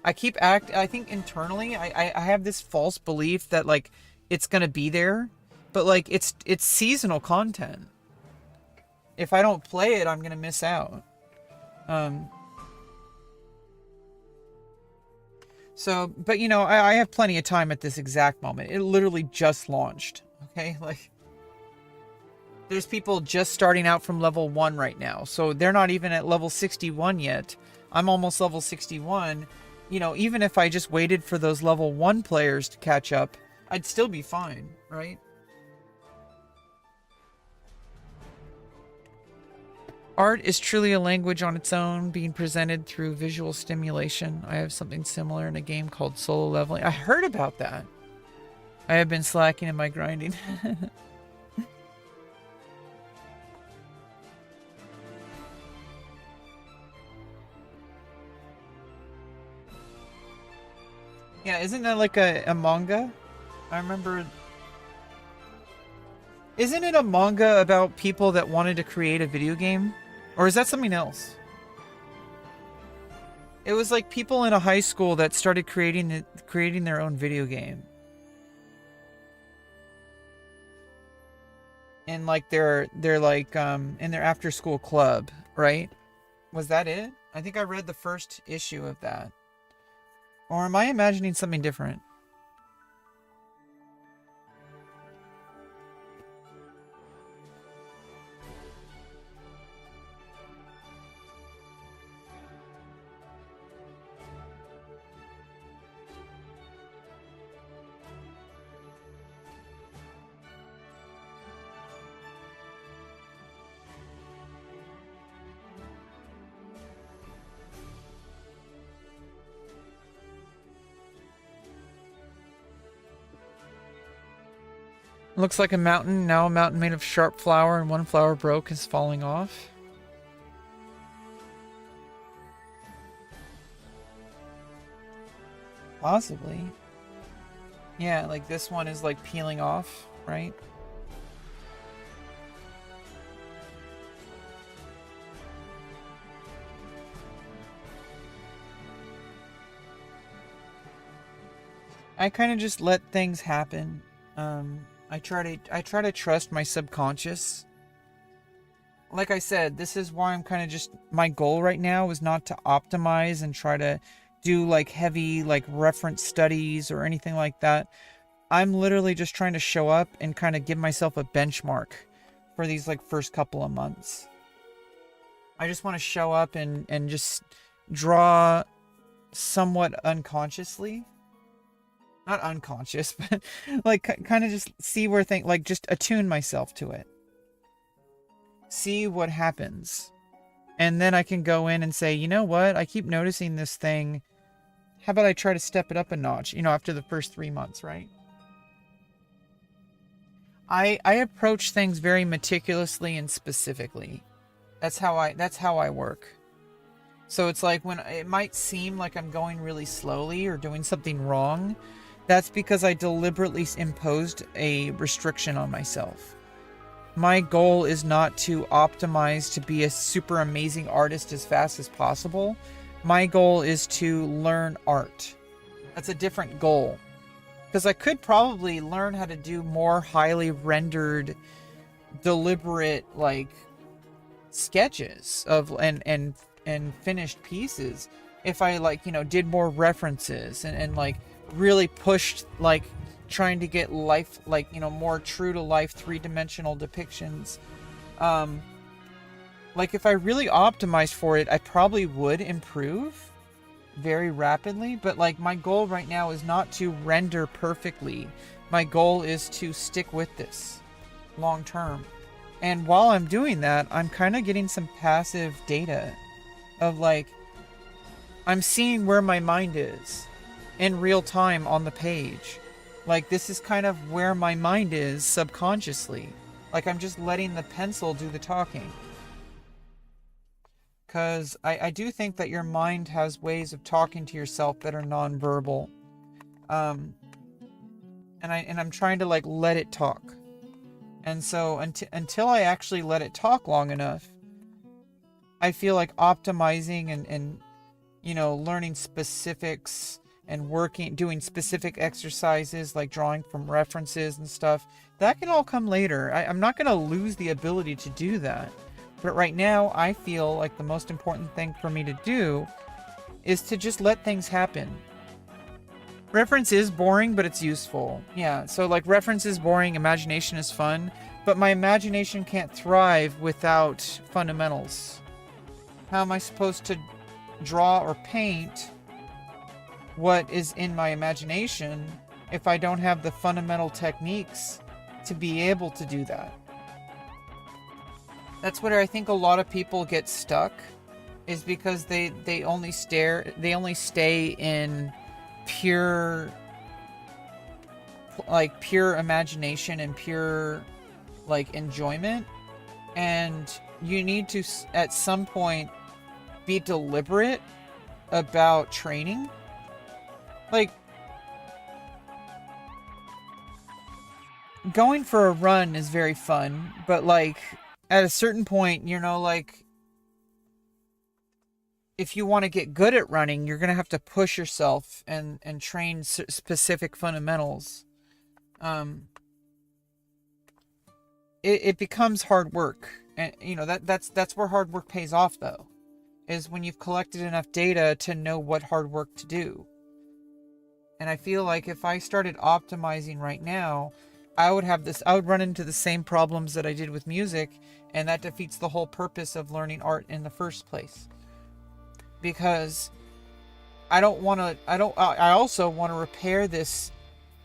I think internally I have this false belief that like it's gonna be there, but like it's seasonal content. If I don't play it, I'm gonna miss out. So, but you know, I have plenty of time at this exact moment. It literally just launched. Okay, like there's people just starting out from level 1 right now, so they're not even at level 61 yet. I'm almost level 61. You know, even if I just waited for those level 1 players to catch up, I'd still be fine, right? Art is truly a language on its own, being presented through visual stimulation. I have something similar in a game called Solo Leveling. I heard about that. I have been slacking in my grinding. Yeah, isn't that like a manga? I remember... Isn't it a manga about people that wanted to create a video game? Or is that something else? It was like people in a high school that started creating their own video game. And like they're like in their after school club, right? Was that it? I think I read the first issue of that. Or am I imagining something different? Looks like a mountain. Now a mountain made of sharp flower, and one flower broke, is falling off. Possibly. Yeah, like this one is like peeling off, right? I kind of just let things happen. I try to trust my subconscious. Like I said, this is why I'm kind of just, my goal right now is not to optimize and try to do like heavy like reference studies or anything like that. I'm literally just trying to show up and kind of give myself a benchmark for these like first couple of months. I just want to show up and just draw somewhat unconsciously. Not unconscious, but like kind of just see where things, like just attune myself to it. See what happens. And then I can go in and say, you know what? I keep noticing this thing. How about I try to step it up a notch, you know, after the first 3 months, right? I approach things very meticulously and specifically. That's how I work. So it's like when it might seem like I'm going really slowly or doing something wrong, that's because I deliberately imposed a restriction on myself. My goal is not to optimize to be a super amazing artist as fast as possible. My goal is to learn art. That's a different goal. Because I could probably learn how to do more highly rendered, deliberate, like, sketches of and finished pieces if I, like, you know, did more references and like really pushed, like, trying to get life, like, you know, more true to life 3-dimensional depictions. Like, if I really optimized for it, I probably would improve very rapidly, but like my goal right now is not to render perfectly. My goal is to stick with this long term. And while I'm doing that, I'm kind of getting some passive data of like, I'm seeing where my mind is in real time on the page. Like, this is kind of where my mind is subconsciously. Like, I'm just letting the pencil do the talking. Because I do think that your mind has ways of talking to yourself that are nonverbal. And I'm trying to like let it talk. And so until I actually let it talk long enough, I feel like optimizing and learning specifics and doing specific exercises like drawing from references and stuff, that can all come later. I'm not going to lose the ability to do that. But right now, I feel like the most important thing for me to do is to just let things happen. Reference is boring, but it's useful. Yeah, so like reference is boring, imagination is fun, but my imagination can't thrive without fundamentals. How am I supposed to draw or paint what is in my imagination if I don't have the fundamental techniques to be able to do that? That's where I think a lot of people get stuck, is because they only stay in pure imagination and pure like enjoyment. And you need to at some point be deliberate about training. Like, going for a run is very fun, but like at a certain point, like, if you want to get good at running, you're going to have to push yourself and train specific fundamentals. It becomes hard work. And that's where hard work pays off, though, is when you've collected enough data to know what hard work to do. And I feel like if I started optimizing right now, I would run into the same problems that I did with music, and that defeats the whole purpose of learning art in the first place. Because I also want to repair this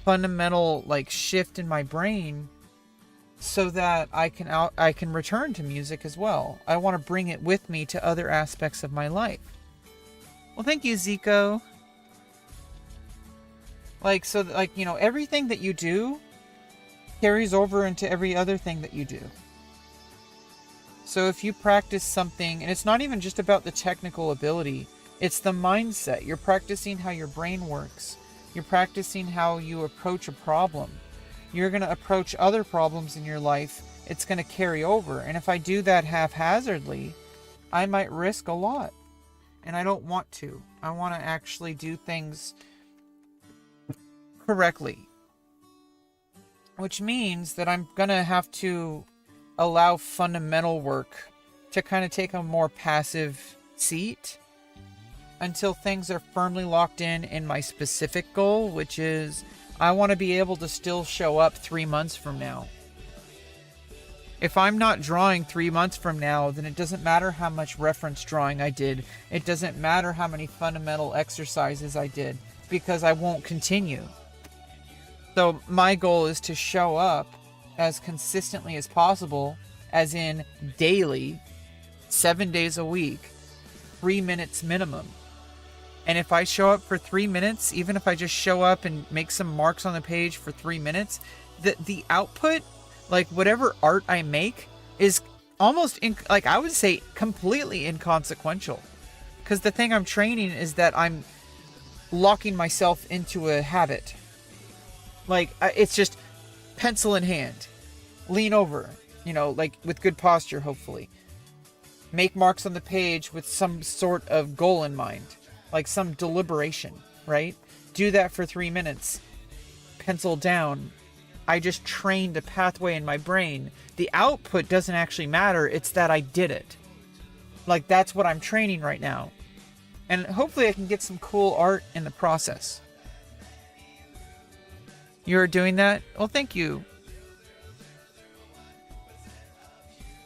fundamental like shift in my brain so that I can return to music as well. I want to bring it with me to other aspects of my life. Well, thank you, Zico. Everything that you do carries over into every other thing that you do. So if you practice something, and it's not even just about the technical ability, it's the mindset. You're practicing how your brain works. You're practicing how you approach a problem. You're going to approach other problems in your life. It's going to carry over. And if I do that haphazardly, I might risk a lot. And I don't want to. I want to actually do things correctly. Which means that I'm going to have to allow fundamental work to kind of take a more passive seat until things are firmly locked in my specific goal, which is I want to be able to still show up 3 months from now. If I'm not drawing 3 months from now, then it doesn't matter how much reference drawing I did. It doesn't matter how many fundamental exercises I did, because I won't continue. So my goal is to show up as consistently as possible, as in daily, 7 days a week, 3 minutes minimum. And if I show up for 3 minutes, even if I just show up and make some marks on the page for 3 minutes, the output, like whatever art I make, is almost I would say completely inconsequential. Because the thing I'm training is that I'm locking myself into a habit. Like, it's just pencil in hand, lean over, like with good posture, hopefully. Make marks on the page with some sort of goal in mind, like some deliberation, right? Do that for 3 minutes. Pencil down. I just trained a pathway in my brain. The output doesn't actually matter. It's that I did it. Like, that's what I'm training right now. And hopefully I can get some cool art in the process. You're doing that? Well, thank you.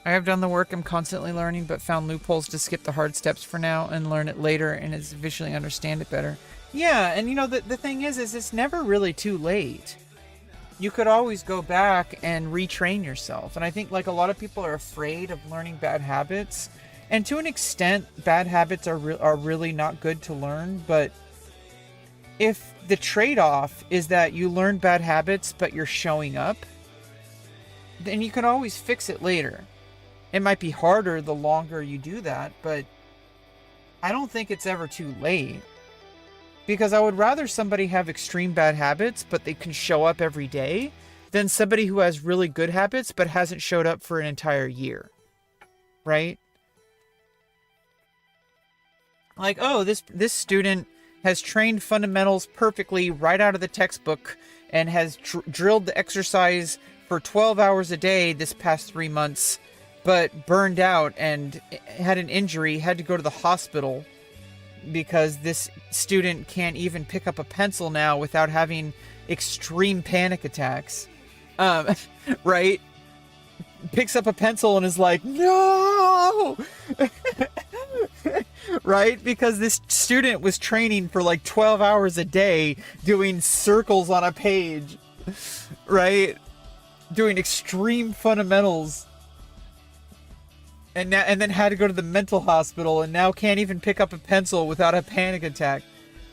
I have done the work. I'm constantly learning, but found loopholes to skip the hard steps for now and learn it later and visually understand it better. Yeah, and the thing is it's never really too late. you could always go back and retrain yourself. And I think like a lot of people are afraid of learning bad habits. And to an extent, bad habits are really not good to learn. But if the trade-off is that you learn bad habits, but you're showing up, then you can always fix it later. It might be harder the longer you do that, but I don't think it's ever too late. Because I would rather somebody have extreme bad habits, but they can show up every day, than somebody who has really good habits, but hasn't showed up for an entire year. Right? Like, oh, this student has trained fundamentals perfectly right out of the textbook and has drilled the exercise for 12 hours a day this past 3 months, but burned out and had an injury, had to go to the hospital because this student can't even pick up a pencil now without having extreme panic attacks. Right? Picks up a pencil and is like, no! Right? Because this student was training for like 12 hours a day doing circles on a page. Right? Doing extreme fundamentals. And then had to go to the mental hospital and now can't even pick up a pencil without a panic attack.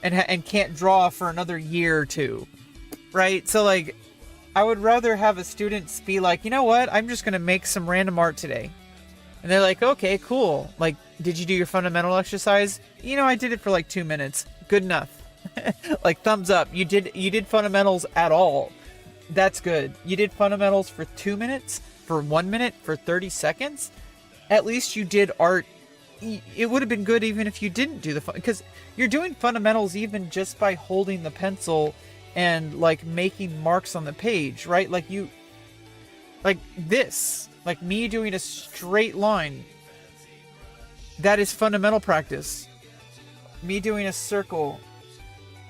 And can't draw for another year or two. Right? So like, I would rather have a student be like, you know what? I'm just going to make some random art today. And they're like, okay, cool. Like, did you do your fundamental exercise? You know, I did it for like 2 minutes. Good enough. Like, thumbs up. You did fundamentals at all. That's good. You did fundamentals for 2 minutes, for 1 minute, for 30 seconds. At least you did art. It would have been good even if you didn't do because you're doing fundamentals even just by holding the pencil and like making marks on the page, right? Like this, like me doing a straight line. That is fundamental practice. Me doing a circle.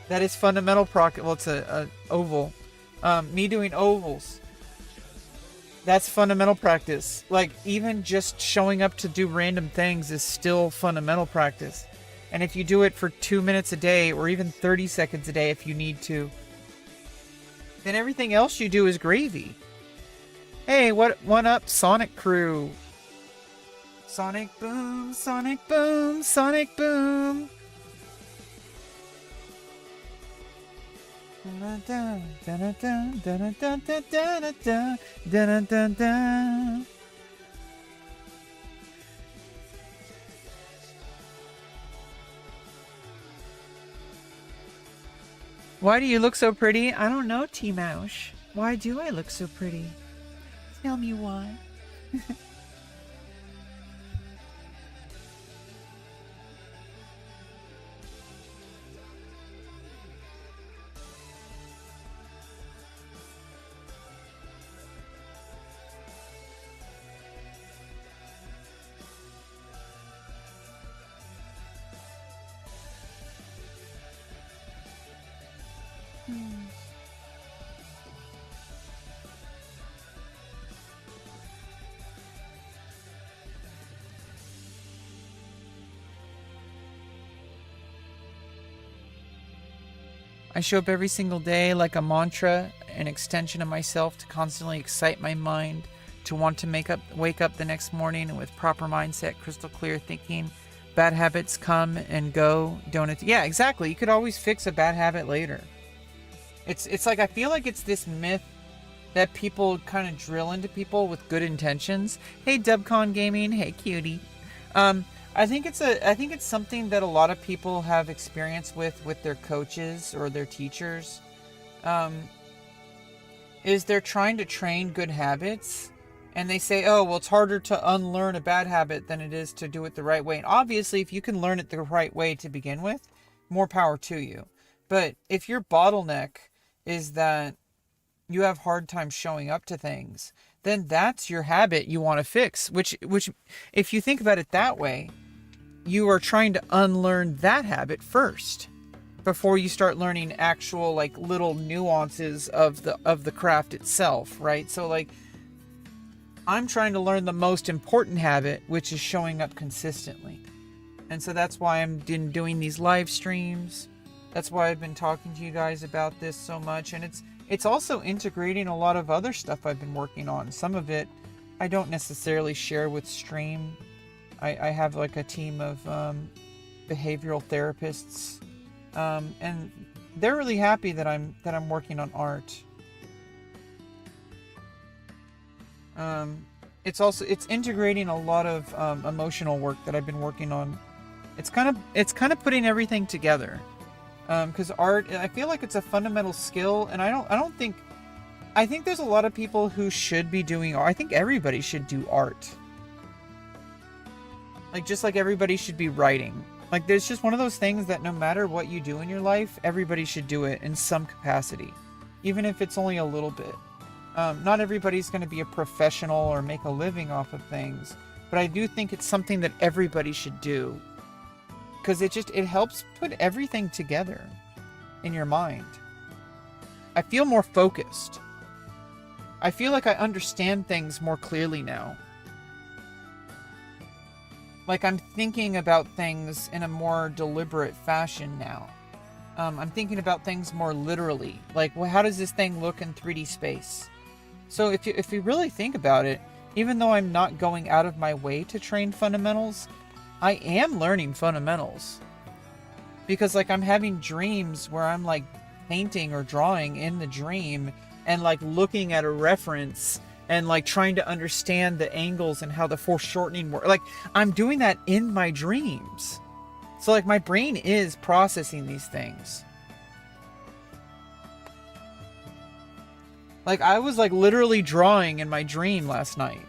That is fundamental practice. Well, it's a oval. Me doing ovals. That's fundamental practice. Like, even just showing up to do random things is still fundamental practice. And if you do it for 2 minutes a day, or even 30 seconds a day if you need to, then everything else you do is gravy. Hey, one up, Sonic Crew. Sonic boom, Sonic boom, Sonic boom. Why do you look so pretty? I don't know, T-Mouse. Why do I look so pretty? Tell me why. I show up every single day like a mantra, an extension of myself to constantly excite my mind, to want to wake up the next morning with proper mindset, crystal clear thinking. Bad habits come and go. Yeah, exactly. You could always fix a bad habit later. It's like, I feel like it's this myth that people kind of drill into people with good intentions. Hey, Dubcon Gaming. Hey, cutie. I think it's something that a lot of people have experience with their coaches or their teachers. Is they're trying to train good habits, and they say, oh, well, it's harder to unlearn a bad habit than it is to do it the right way. And obviously, if you can learn it the right way to begin with, more power to you. But if your bottleneck is that you have hard time showing up to things, then that's your habit you want to fix. Which, if you think about it that way, you are trying to unlearn that habit first before you start learning actual like little nuances of the craft itself, right? So like, I'm trying to learn the most important habit, which is showing up consistently. And so that's why I'm doing these live streams. That's why I've been talking to you guys about this so much. And it's also integrating a lot of other stuff I've been working on. Some of it I don't necessarily share with stream. I have like a team of behavioral therapists, and they're really happy that I'm working on art. It's integrating a lot of emotional work that I've been working on. It's kind of putting everything together. Because art, I feel like it's a fundamental skill, and I think there's a lot of people who should be doing art. I think everybody should do art. Like, just like everybody should be writing. Like, there's just one of those things that no matter what you do in your life, everybody should do it in some capacity. Even if it's only a little bit. Not everybody's going to be a professional or make a living off of things. But I do think it's something that everybody should do. Because it helps put everything together in your mind. I feel more focused. I feel like I understand things more clearly now. Like I'm thinking about things in a more deliberate fashion now. I'm thinking about things more literally. Like, well, how does this thing look in 3D space? So if you really think about it, even though I'm not going out of my way to train fundamentals, I am learning fundamentals. Because like I'm having dreams where I'm like painting or drawing in the dream and like looking at a reference and like trying to understand the angles and how the foreshortening works. Like I'm doing that in my dreams. So like my brain is processing these things. Like I was like literally drawing in my dream last night.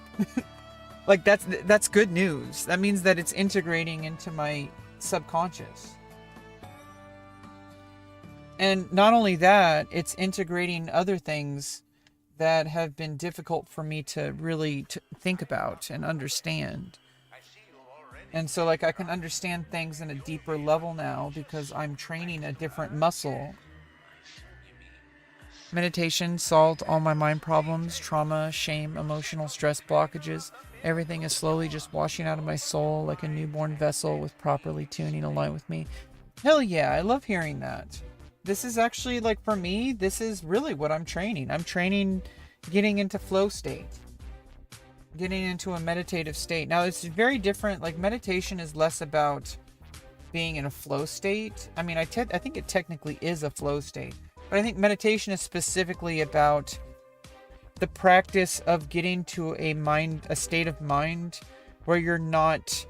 Like that's good news. That means that it's integrating into my subconscious. And not only that, it's integrating other things that have been difficult for me to really think about and understand. And so like I can understand things in a deeper level now because I'm training a different muscle. Meditation solved all my mind problems, trauma, shame, emotional stress blockages. Everything is slowly just washing out of my soul like a newborn vessel with properly tuning aligned with me. Hell yeah, I love hearing that. This is actually, like, for me, this is really what I'm training. I'm training getting into flow state. Getting into a meditative state. Now, it's very different. Like, meditation is less about being in a flow state. I mean, I think it technically is a flow state. But I think meditation is specifically about the practice of getting to a state of mind where you're not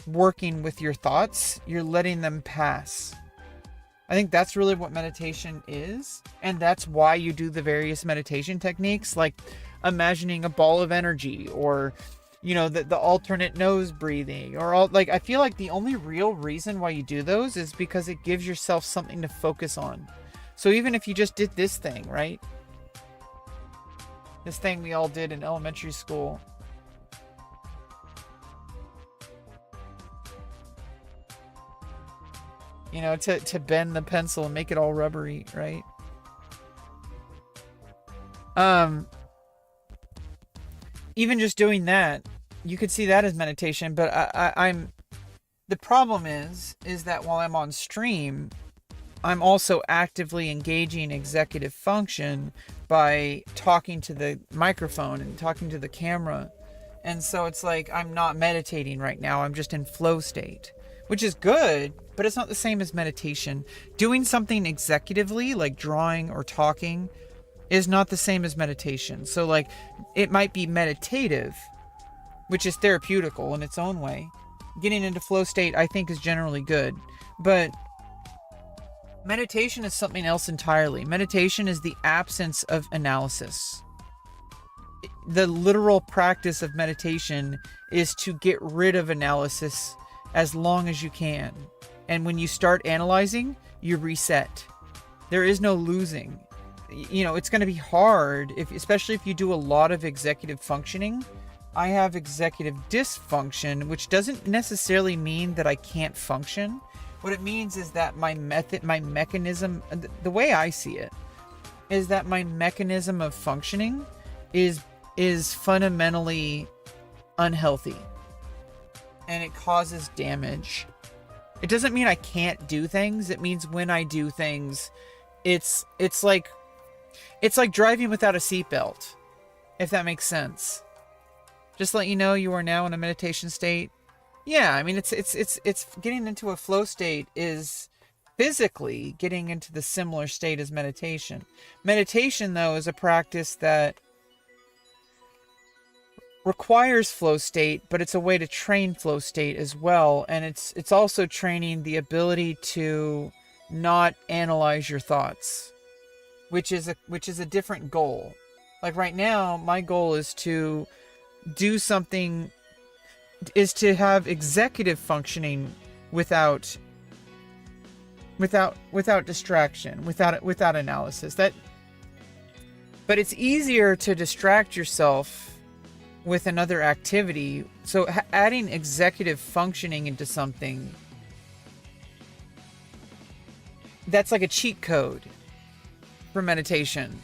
working with your thoughts. You're letting them pass. I think that's really what meditation is. And that's why you do the various meditation techniques, like imagining a ball of energy, or, you know, the alternate nose breathing, or all, like, I feel like the only real reason why you do those is because it gives yourself something to focus on. So even if you just did this thing, right? This thing we all did in elementary school. You know, to bend the pencil and make it all rubbery, right? Even just doing that, you could see that as meditation, but I'm the problem is that while I'm on stream, I'm also actively engaging executive function by talking to the microphone and talking to the camera. And so it's like I'm not meditating right now. I'm just in flow state, which is good, but it's not the same as meditation. Doing something executively, like drawing or talking, is not the same as meditation. So like it might be meditative, which is therapeutical in its own way. Getting into flow state, I think, is generally good. But meditation is something else entirely. Meditation is the absence of analysis. The literal practice of meditation is to get rid of analysis as long as you can. And when you start analyzing, you reset. There is no losing. You know, it's going to be hard, especially if you do a lot of executive functioning. I have executive dysfunction, which doesn't necessarily mean that I can't function. What it means is that my mechanism, the way I see it, is that my mechanism of functioning is fundamentally unhealthy. And it causes damage. It doesn't mean I can't do things. It means when I do things, it's like It's like driving without a seatbelt, if that makes sense. Just let you know you are now in a meditation state. Yeah, I mean, it's getting into a flow state is physically getting into the similar state as meditation. Meditation, though, is a practice that requires flow state, but it's a way to train flow state as well. And it's also training the ability to not analyze your thoughts, which is a different goal. Like right now, my goal is to do something, is to have executive functioning without distraction, without analysis. But it's easier to distract yourself with another activity. So adding executive functioning into something, that's like a cheat code for meditation.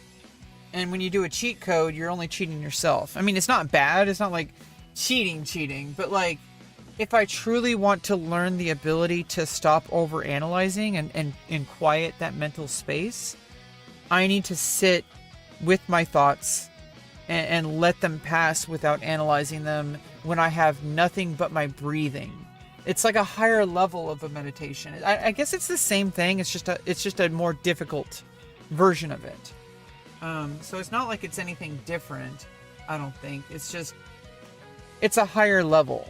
And when you do a cheat code, you're only cheating yourself. I mean, it's not bad. It's not like cheating, but like, if I truly want to learn the ability to stop over analyzing and quiet that mental space, I need to sit with my thoughts and let them pass without analyzing them when I have nothing but my breathing. It's like a higher level of a meditation. I guess it's the same thing. It's just a more difficult version of it. So it's not like it's anything different, I don't think. It's a higher level.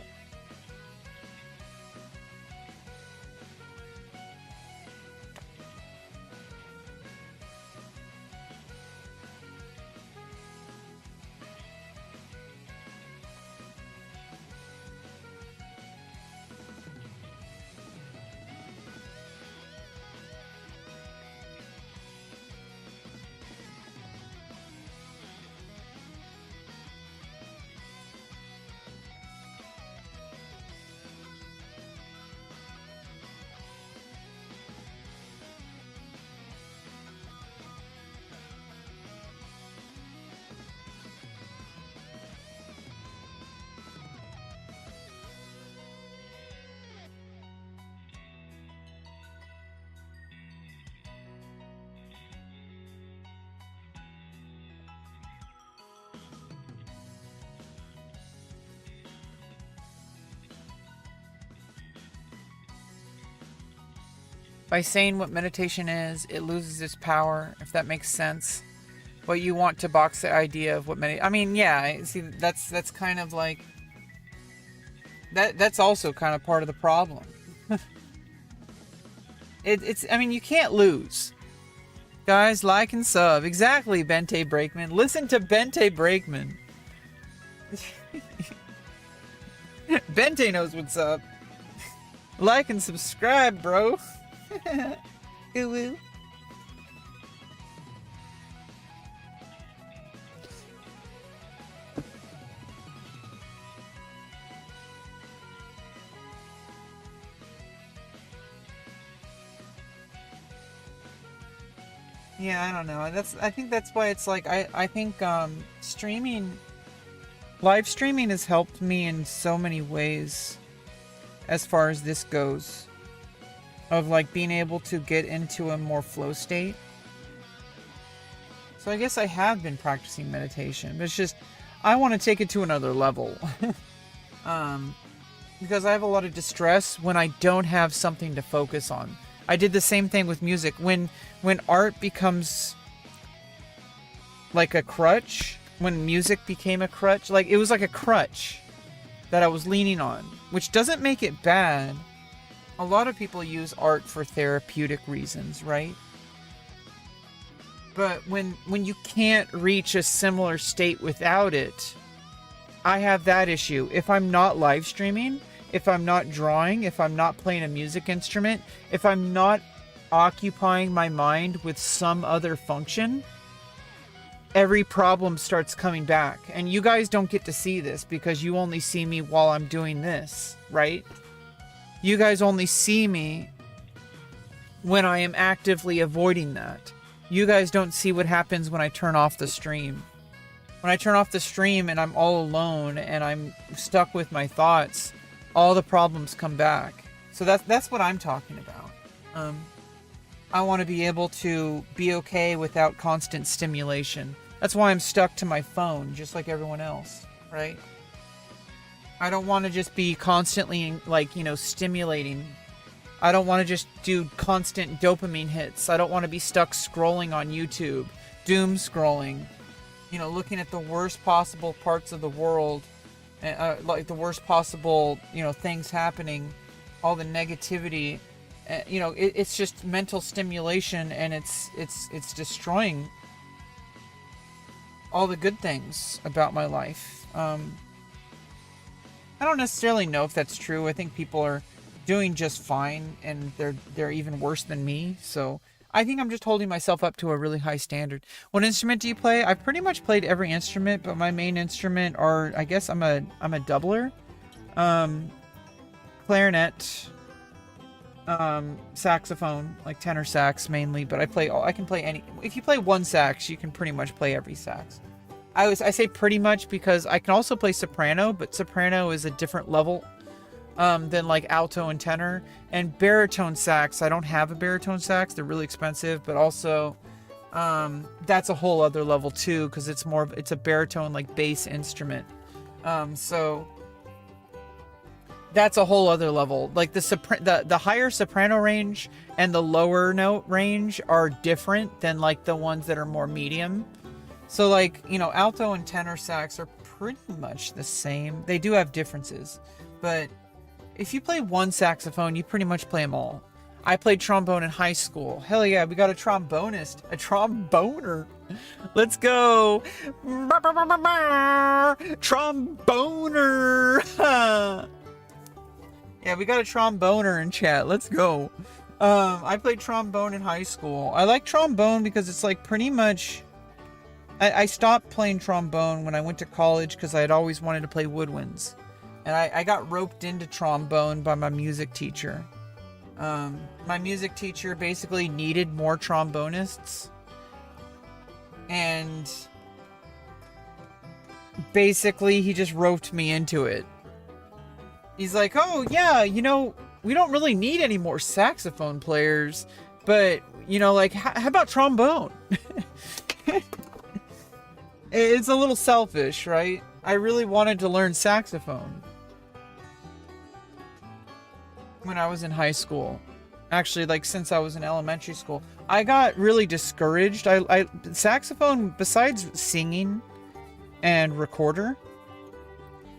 By saying what meditation is, it loses its power, if that makes sense. But you want to box the idea of what I mean, yeah, see, that's kind of like... That's also kind of part of the problem. I mean, you can't lose. Guys, like and sub. Exactly, Bente Brakeman. Listen to Bente Brakeman. Bente knows what's up. Like and subscribe, bro. Ooh, woo. Yeah, I don't know. I think that's why it's like I think live streaming has helped me in so many ways as far as this goes. Of like being able to get into a more flow state. So I guess I have been practicing meditation, but it's just I want to take it to another level. Because I have a lot of distress when I don't have something to focus on. I did the same thing with music. When art becomes like a crutch, when music became a crutch, like it was like a crutch that I was leaning on, which doesn't make it bad. A lot of people use art for therapeutic reasons, right? But when you can't reach a similar state without it, I have that issue. If I'm not live streaming, if I'm not drawing, if I'm not playing a music instrument, if I'm not occupying my mind with some other function, every problem starts coming back. And you guys don't get to see this because you only see me while I'm doing this, right? You guys only see me when I am actively avoiding that. You guys don't see what happens when I turn off the stream. When I turn off the stream and I'm all alone and I'm stuck with my thoughts, all the problems come back. So that's what I'm talking about. I want to be able to be okay without constant stimulation. That's why I'm stuck to my phone, just like everyone else, right? I don't want to just be constantly, like, stimulating. I don't want to just do constant dopamine hits. I don't want to be stuck scrolling on YouTube, doom scrolling, looking at the worst possible parts of the world, like the worst possible, things happening, all the negativity. It's just mental stimulation, and it's destroying all the good things about my life. I don't necessarily know if that's true. I think people are doing just fine, and they're even worse than me. So I think I'm just holding myself up to a really high standard. What instrument do you play? I've pretty much played every instrument, but my main instrument are, I guess I'm a doubler. Clarinet, saxophone, like tenor sax mainly, but I can play any. If you play one sax, you can pretty much play every sax. I say pretty much because I can also play soprano, but soprano is a different level than like alto and tenor. And baritone sax, I don't have a baritone sax. They're really expensive, but also that's a whole other level too, because it's a baritone, like bass instrument. So that's a whole other level. Like the higher soprano range and the lower note range are different than like the ones that are more medium. So like, alto and tenor sax are pretty much the same. They do have differences, but if you play one saxophone, you pretty much play them all. I played trombone in high school. Hell yeah, we got a trombonist, a tromboner. Let's go. Tromboner. Yeah, we got a tromboner in chat. Let's go. I played trombone in high school. I like trombone because it's like pretty much... I stopped playing trombone when I went to college because I had always wanted to play woodwinds. And I got roped into trombone by my music teacher. My music teacher basically needed more trombonists. And basically he just roped me into it. He's like, oh yeah, we don't really need any more saxophone players, but, like, how about trombone? It's a little selfish, right? I really wanted to learn saxophone when I was in high school. Actually, like, since I was in elementary school. I got really discouraged. Saxophone, besides singing and recorder,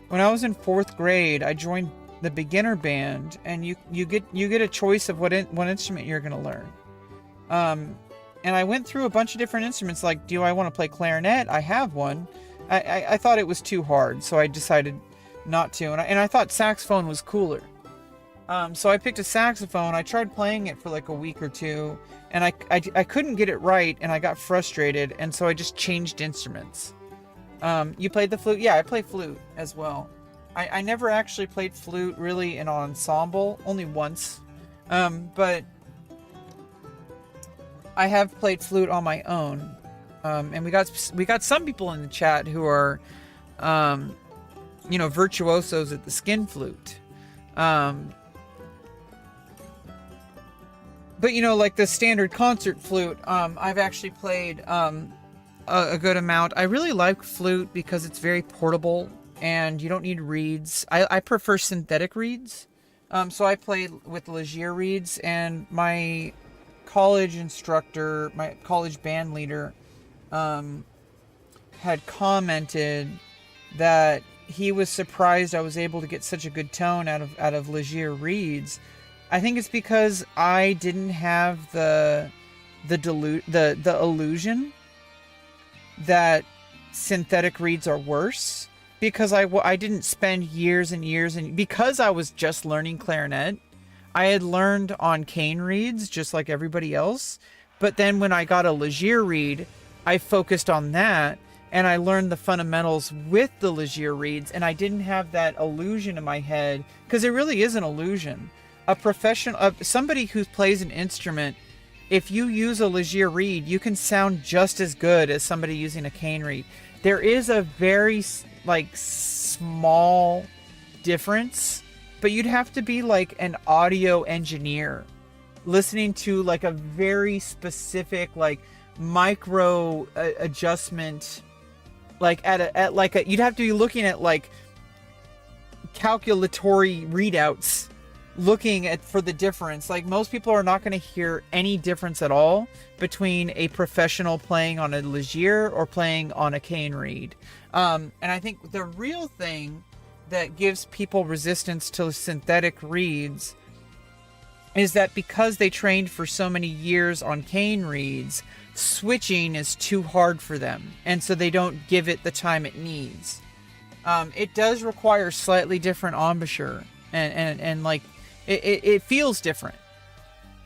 when I was in 4th grade, I joined the beginner band, and you get a choice of what instrument you're going to learn. And I went through a bunch of different instruments, like, do I want to play clarinet? I have one. I thought it was too hard, so I decided not to. And I thought saxophone was cooler. So I picked a saxophone. I tried playing it for like a week or two, and I couldn't get it right, and I got frustrated, and so I just changed instruments. You played the flute? Yeah, I play flute as well. I never actually played flute really in an ensemble, only once. But I have played flute on my own. And we got some people in the chat who are, virtuosos at the skin flute. But, like the standard concert flute, I've actually played a good amount. I really like flute because it's very portable and you don't need reeds. I prefer synthetic reeds. So I played with Legier reeds, and my college instructor, my college band leader, had commented that he was surprised I was able to get such a good tone out of Legier reeds. I think it's because I didn't have the illusion that synthetic reeds are worse, because I didn't spend years and years, and because I was just learning clarinet, I had learned on cane reeds just like everybody else. But then when I got a Legier reed, I focused on that, and I learned the fundamentals with the Legier reeds, and I didn't have that illusion in my head, because it really is an illusion. A professional, somebody who plays an instrument, if you use a Legier reed, you can sound just as good as somebody using a cane reed. There is a very small difference, but you'd have to be like an audio engineer listening to like a very specific like micro adjustment, like you'd have to be looking at like calculatory readouts, looking at for the difference. Like most people are not going to hear any difference at all between a professional playing on a Ligier or playing on a cane reed. And I think the real thing that gives people resistance to synthetic reeds is that because they trained for so many years on cane reeds, switching is too hard for them, and so they don't give it the time it needs. It does require slightly different embouchure, and like it feels different.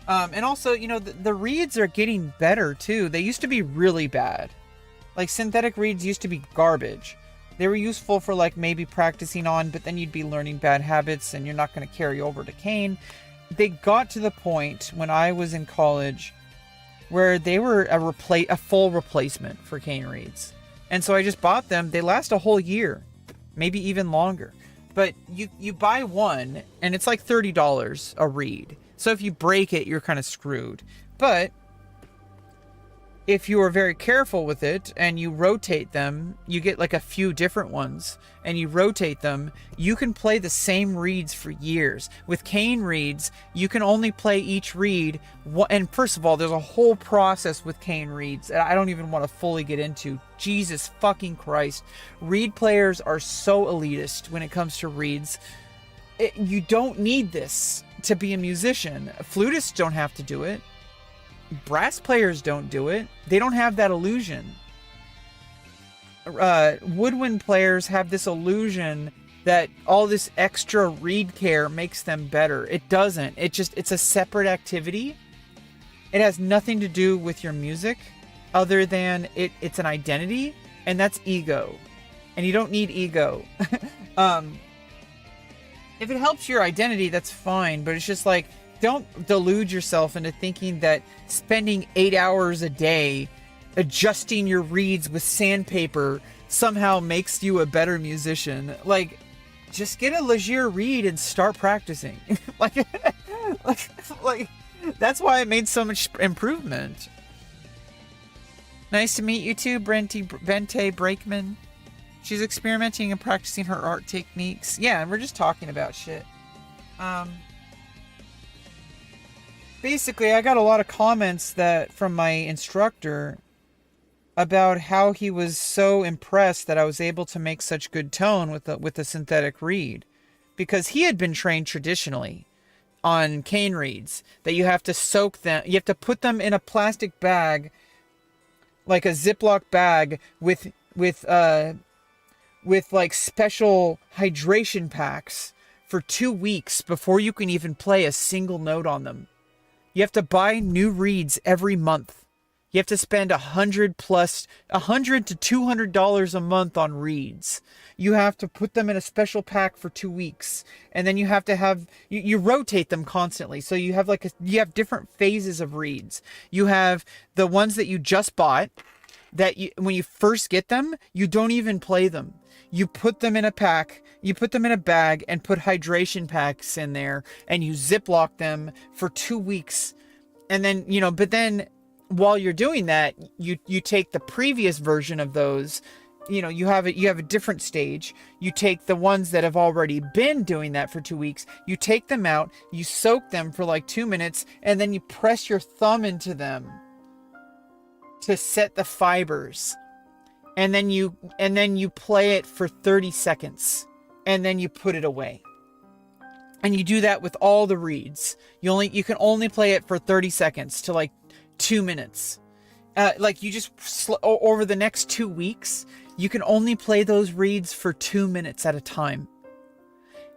And also, you know, the reeds are getting better too. They used to be really bad. Like synthetic reeds used to be garbage. They were useful for like maybe practicing on, but then you'd be learning bad habits and you're not going to carry over to cane. They got to the point when I was in college where they were a full replacement for cane reeds. And so I just bought them. They last a whole year, maybe even longer. But you buy one and it's like $30 a reed. So if you break it, you're kind of screwed. But if you are very careful with it and you rotate them, you get like a few different ones and you rotate them, you can play the same reeds for years. With cane reeds, you can only play each reed. And first of all, there's a whole process with cane reeds that I don't even want to fully get into. Jesus fucking Christ. Reed players are so elitist when it comes to reeds. You don't need this to be a musician. Flutists don't have to do it. Brass players don't do it. They don't have that illusion. Woodwind players have this illusion that all this extra reed care makes them better. It doesn't. It's a separate activity. It has nothing to do with your music other than it's an identity, and that's ego. And you don't need ego. If it helps your identity, that's fine, but it's just like, don't delude yourself into thinking that spending 8 hours a day adjusting your reeds with sandpaper somehow makes you a better musician. Like, just get a Ligier reed and start practicing. like, that's why it made so much improvement. Nice to meet you too, Bente Brakeman. She's experimenting and practicing her art techniques. Yeah, and we're just talking about shit. Basically, I got a lot of comments from my instructor about how he was so impressed that I was able to make such good tone with the synthetic reed, because he had been trained traditionally on cane reeds that you have to soak them, you have to put them in a plastic bag, like a Ziploc bag with like special hydration packs for 2 weeks before you can even play a single note on them. You have to buy new reeds every month. You have to spend $100 to $200 a month on reeds. You have to put them in a special pack for 2 weeks, and then you have to have you rotate them constantly. So you have you have different phases of reeds. You have the ones that you just bought, that when you first get them, you don't even play them. You put them in a pack, you put them in a bag and put hydration packs in there, and you Ziploc them for 2 weeks. And then, but then while you're doing that, you take the previous version of those, you have a different stage. You take the ones that have already been doing that for 2 weeks, you take them out, you soak them for like 2 minutes, and then you press your thumb into them to set the fibers. And then you play it for 30 seconds, and then you put it away. And you do that with all the reeds. You can only play it for 30 seconds to like 2 minutes. Over the next 2 weeks, you can only play those reeds for 2 minutes at a time.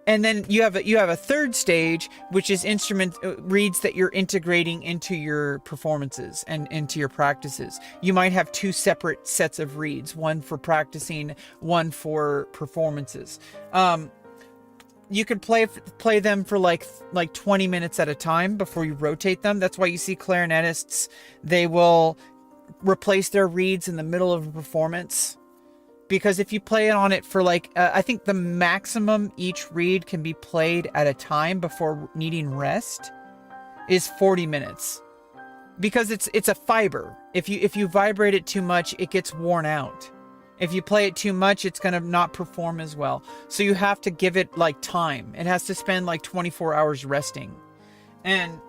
And then you have a third stage, which is reeds that you're integrating into your performances and into your practices. You might have 2 separate sets of reeds, one for practicing, one for performances. You can play them for like 20 minutes at a time before you rotate them. That's why you see clarinetists, they will replace their reeds in the middle of a performance. Because if you play on it for I think the maximum each reed can be played at a time before needing rest is 40 minutes. Because it's a fiber. If you vibrate it too much, it gets worn out. If you play it too much, it's going to not perform as well. So you have to give it like time. It has to spend like 24 hours resting. And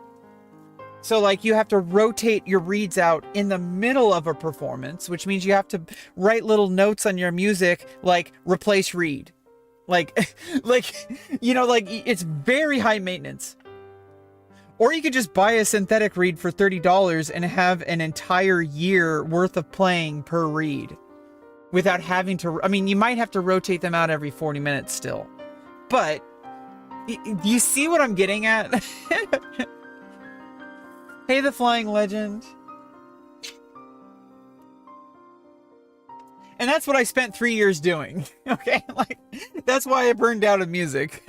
so like you have to rotate your reeds out in the middle of a performance, which means you have to write little notes on your music like replace reed. Like you know, like it's very high maintenance. Or you could just buy a synthetic reed for $30 and have an entire year worth of playing per reed without having to, I mean, you might have to rotate them out every 40 minutes still. But you see what I'm getting at? Hey, the Flying Legend. And that's what I spent 3 years doing. Okay? Like, that's why I burned out of music.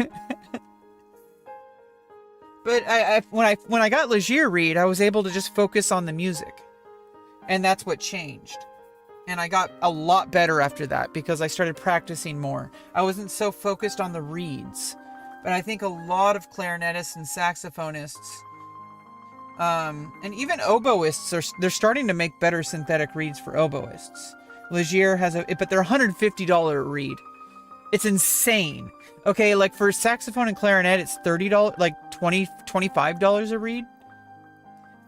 But when I got Legier Reed, I was able to just focus on the music. And that's what changed. And I got a lot better after that because I started practicing more. I wasn't so focused on the reeds. But I think a lot of clarinetists and saxophonists, and even oboists, they're starting to make better synthetic reeds for oboists. Legier has but they're $150 a reed. It's insane. Okay, like for saxophone and clarinet, it's $30, like $25 a reed.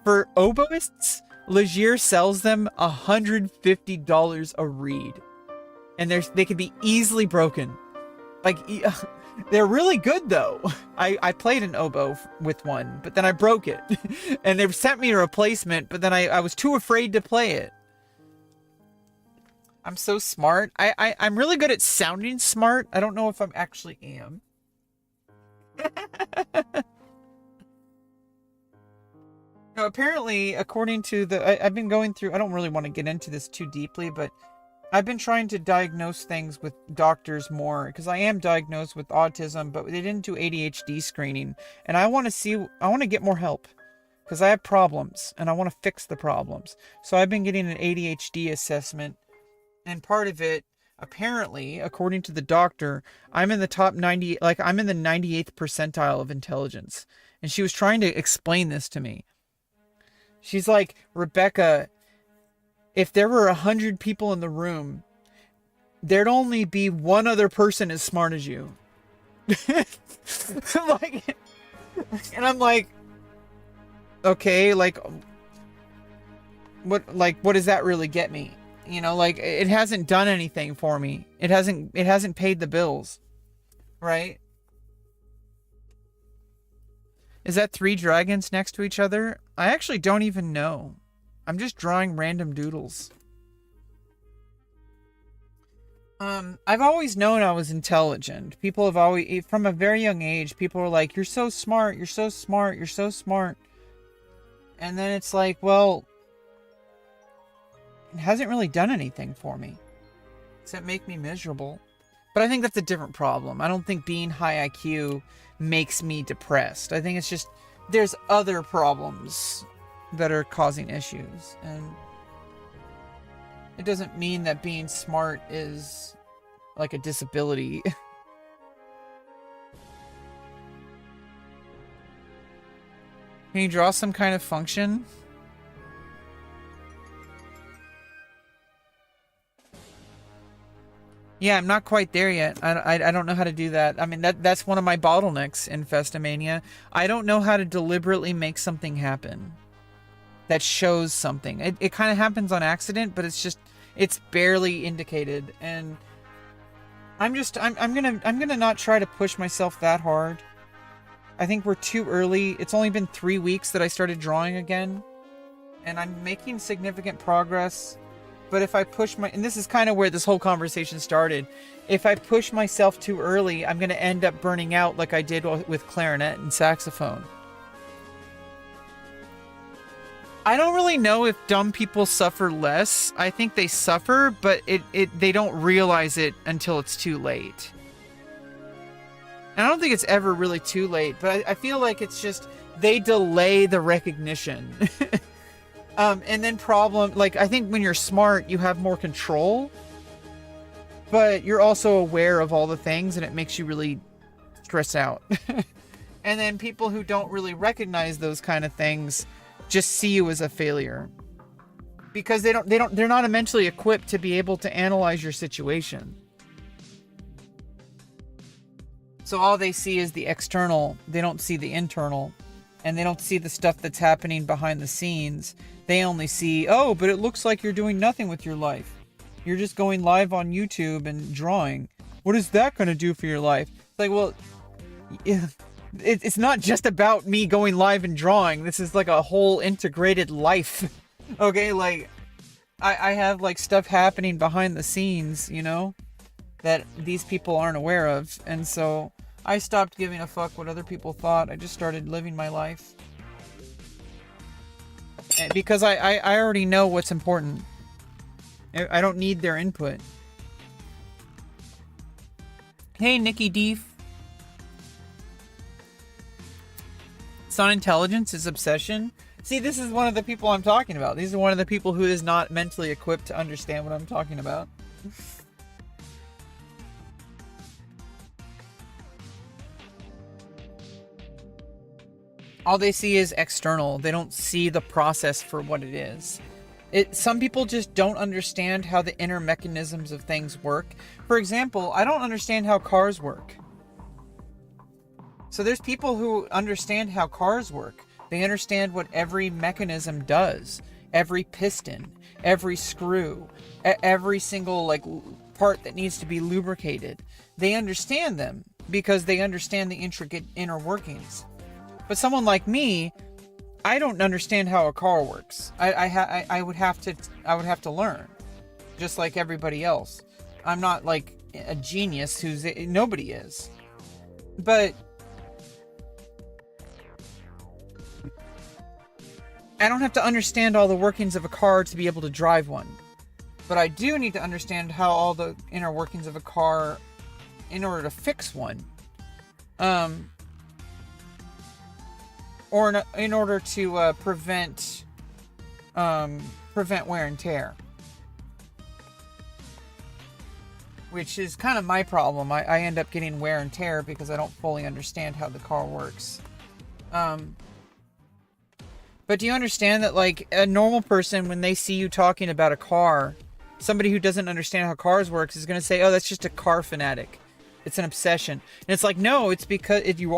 For oboists, Legier sells them $150 a reed. And they can be easily broken. Like, they're really good though. I played an oboe with one, but then I broke it. And they sent me a replacement, but then I was too afraid to play it. I'm so smart. I'm really good at sounding smart. I don't know if I actually am. No, apparently, according to I've been going through, I don't really want to get into this too deeply, but I've been trying to diagnose things with doctors more, because I am diagnosed with autism, but they didn't do ADHD screening. And I want to get more help, because I have problems, and I want to fix the problems. So I've been getting an ADHD assessment. And part of it, apparently, according to the doctor, I'm in the top 90, like I'm in the 98th percentile of intelligence. And she was trying to explain this to me. She's like, Rebecca, if there were 100 people in the room, there'd only be one other person as smart as you. Like, and I'm like, okay, like, what does that really get me? You know, like, it hasn't done anything for me. It hasn't paid the bills. Right? Is that 3 dragons next to each other? I actually don't even know. I'm just drawing random doodles. I've always known I was intelligent. People have always, from a very young age, people are like, you're so smart, you're so smart, you're so smart. And then it's like, well, it hasn't really done anything for me, except make me miserable. But I think that's a different problem. I don't think being high IQ makes me depressed. I think it's just there's other problems that are causing issues, and it doesn't mean that being smart is like a disability. Can you draw some kind of function? Yeah, I'm not quite there yet. I don't know how to do that. I mean, that's one of my bottlenecks in Festamania. I don't know how to deliberately make something happen that shows something. It kind of happens on accident, but it's barely indicated. And I'm gonna not try to push myself that hard. I think we're too early. It's only been 3 weeks that I started drawing again, and I'm making significant progress. But if I push and this is kind of where this whole conversation started, if I push myself too early, I'm going to end up burning out like I did with clarinet and saxophone. I don't really know if dumb people suffer less. I think they suffer, but they don't realize it until it's too late. And I don't think it's ever really too late, but I feel like it's just they delay the recognition. And then I think when you're smart, you have more control, but you're also aware of all the things, and it makes you really stress out. And then people who don't really recognize those kind of things just see you as a failure. Because they're not mentally equipped to be able to analyze your situation. So all they see is the external. They don't see the internal. And they don't see the stuff that's happening behind the scenes. They only see, oh, but it looks like you're doing nothing with your life. You're just going live on YouTube and drawing. What is that going to do for your life? It's like, well, it's not just about me going live and drawing. This is like a whole integrated life. Okay, like, I have like stuff happening behind the scenes, you know, that these people aren't aware of. And so I stopped giving a fuck what other people thought. I just started living my life. And because I already know what's important. I don't need their input. Hey, Nikki Deef. It's not intelligence, it's obsession. See, this is one of the people I'm talking about. These are one of the people who is not mentally equipped to understand what I'm talking about. All they see is external. They don't see the process for what it is. Some people just don't understand how the inner mechanisms of things work. For example, I don't understand how cars work. So there's people who understand how cars work. They understand what every mechanism does. Every piston, every screw, every single like part that needs to be lubricated. They understand them because they understand the intricate inner workings. But someone like me, I don't understand how a car works. I would have to learn, just like everybody else. I'm not like a genius nobody is. But I don't have to understand all the workings of a car to be able to drive one. But I do need to understand how all the inner workings of a car in order to fix one. Or in order to prevent wear and tear. Which is kind of my problem. I end up getting wear and tear because I don't fully understand how the car works. But do you understand that, like, a normal person, when they see you talking about a car, somebody who doesn't understand how cars works is going to say, oh, that's just a car fanatic. It's an obsession. And it's like, no, it's because if you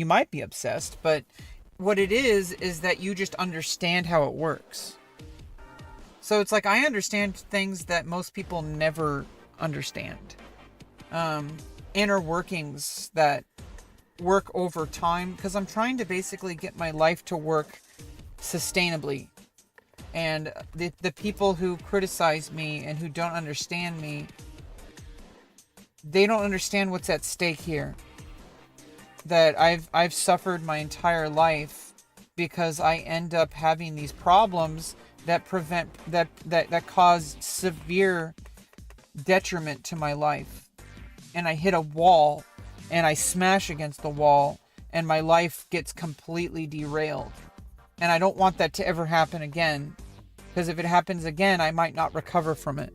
might be obsessed, but what it is that you just understand how it works. So it's like, I understand things that most people never understand. Inner workings that work over time, because I'm trying to basically get my life to work sustainably. And the people who criticize me and who don't understand me, they don't understand what's at stake here. That I've suffered my entire life because I end up having these problems that cause severe detriment to my life. And I hit a wall and I smash against the wall and my life gets completely derailed. And I don't want that to ever happen again, because if it happens again, I might not recover from it.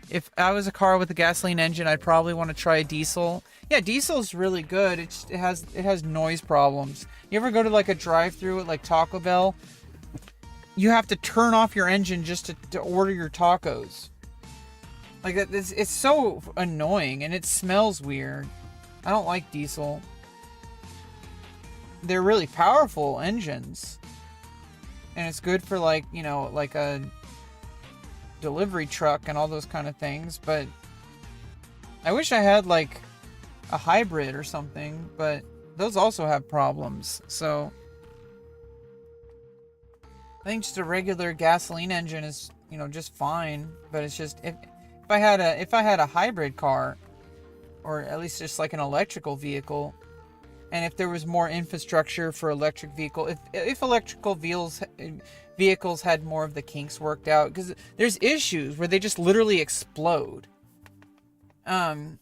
If I was a car with a gasoline engine, I'd probably want to try a diesel. Yeah, diesel's really good. It has noise problems. You ever go to like a drive-thru at like Taco Bell? You have to turn off your engine just to order your tacos. Like that, it's so annoying and it smells weird. I don't like diesel. They're really powerful engines. And it's good for like, you know, like a delivery truck and all those kind of things, but I wish I had like a hybrid or something, but those also have problems. So I think just a regular gasoline engine is, you know, just fine, but it's just if I had a hybrid car, or at least just like an electrical vehicle, and if there was more infrastructure for electric vehicle, if electrical vehicles had more of the kinks worked out, because there's issues where they just literally explode. And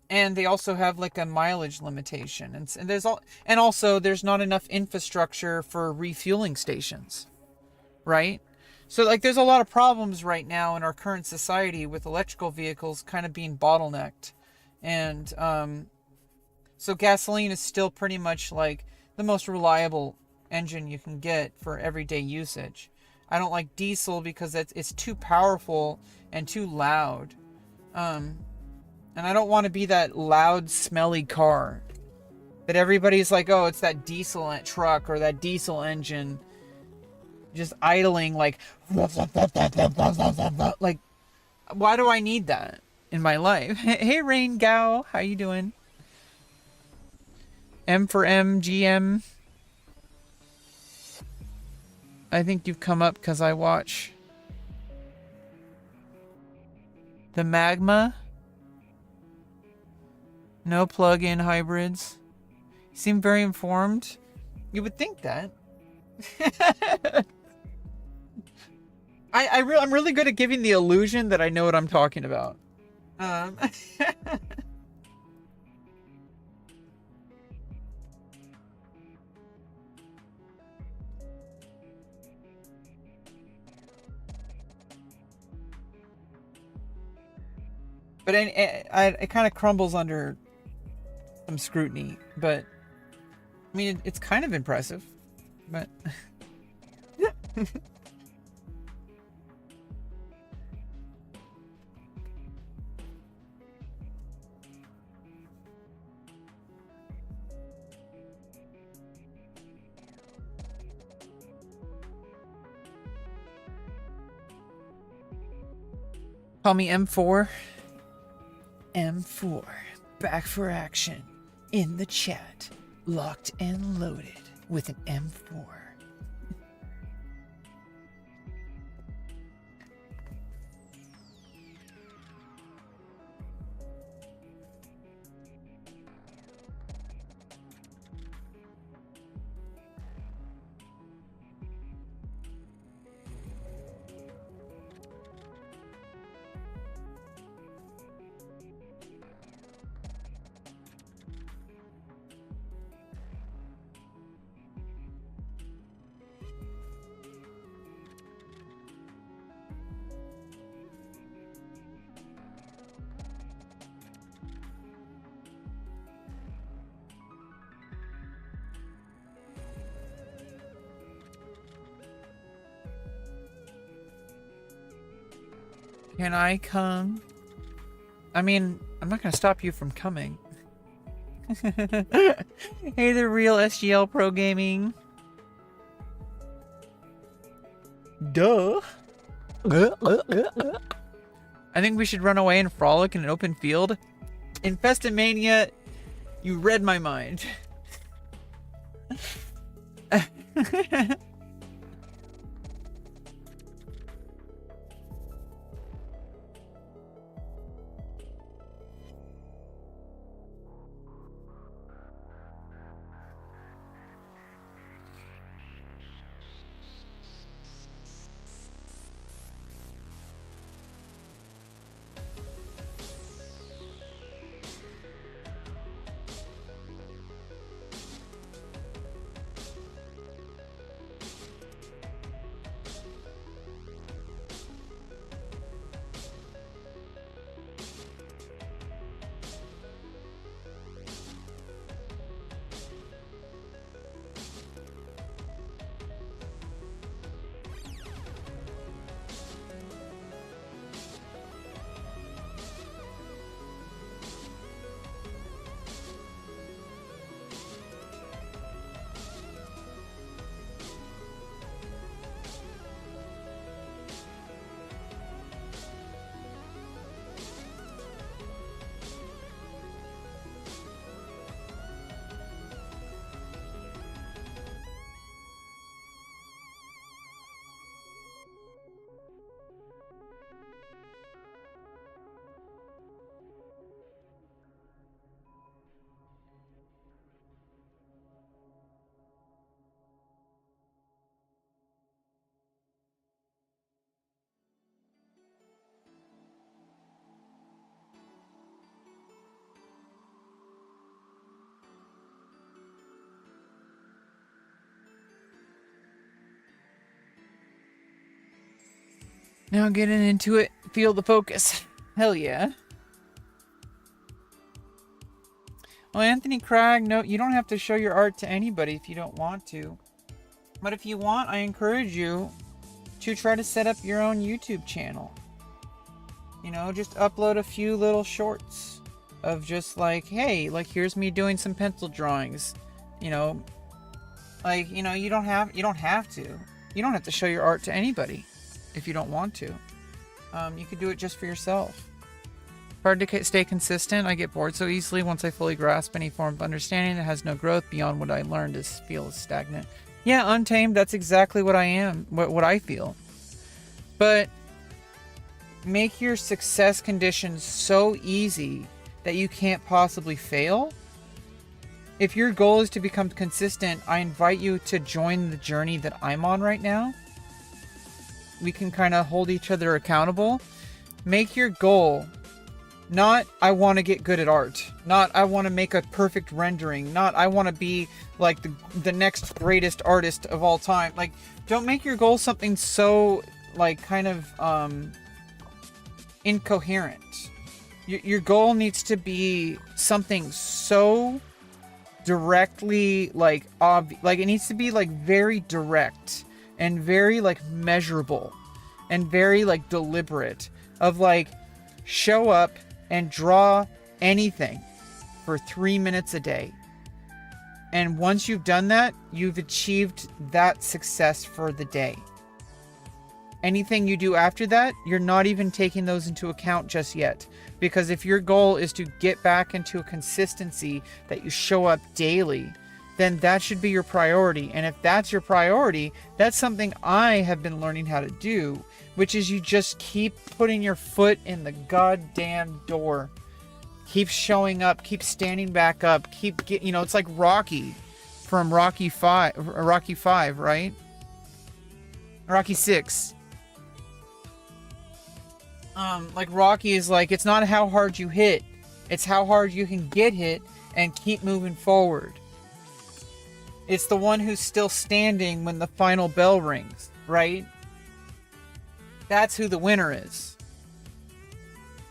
they also have like a mileage limitation, and also there's not enough infrastructure for refueling stations, right? So like there's a lot of problems right now in our current society with electrical vehicles kind of being bottlenecked, and So gasoline is still pretty much like the most reliable engine you can get for everyday usage. I don't like diesel because it's too powerful and too loud. And I don't want to be that loud, smelly car that everybody's like, oh, it's that diesel truck or that diesel engine just idling like like, why do I need that in my life? Hey Rain Gal, how you doing? M for MGM. I think you've come up because I watch the Magma. No plug-in hybrids. You seem very informed. You would think that. I'm really good at giving the illusion that I know what I'm talking about. But it kind of crumbles under some scrutiny. But I mean, it's kind of impressive. But call me M4. M4, back for action. In the chat, locked and loaded with an M4. Can I come? I mean, I'm not gonna stop you from coming. Hey, the real SGL Pro Gaming. Duh. I think we should run away and frolic in an open field. Infestimania, you read my mind. Now getting into it, feel the focus. Hell yeah. Well, Anthony Cragg, no, you don't have to show your art to anybody if you don't want to. But if you want, I encourage you to try to set up your own YouTube channel. You know, just upload a few little shorts of just like, hey, like here's me doing some pencil drawings. You know, like, you know, you don't have to. You don't have to show your art to anybody if you don't want to. You could do it just for yourself. Hard to stay consistent. I get bored so easily. Once I fully grasp any form of understanding that has no growth beyond what I learned, is feels stagnant. Yeah, untamed. That's exactly what I am. What I feel. But make your success conditions so easy that you can't possibly fail. If your goal is to become consistent, I invite you to join the journey that I'm on right now. We can kind of hold each other accountable. Make your goal not I want to get good at art, not I want to make a perfect rendering, not I want to be like the next greatest artist of all time. Like, don't make your goal something so like kind of incoherent. Your goal needs to be something so directly like like it needs to be like very direct and very like measurable and very like deliberate, of like, show up and draw anything for 3 minutes a day. And once you've done that, you've achieved that success for the day. Anything you do after that, you're not even taking those into account just yet. Because if your goal is to get back into a consistency that you show up daily, then that should be your priority. And if that's your priority, that's something I have been learning how to do, which is you just keep putting your foot in the goddamn door. Keep showing up, keep standing back up, it's like Rocky from Rocky 5, right? Rocky 6. Like Rocky is like, it's not how hard you hit, it's how hard you can get hit and keep moving forward. It's the one who's still standing when the final bell rings, right? That's who the winner is.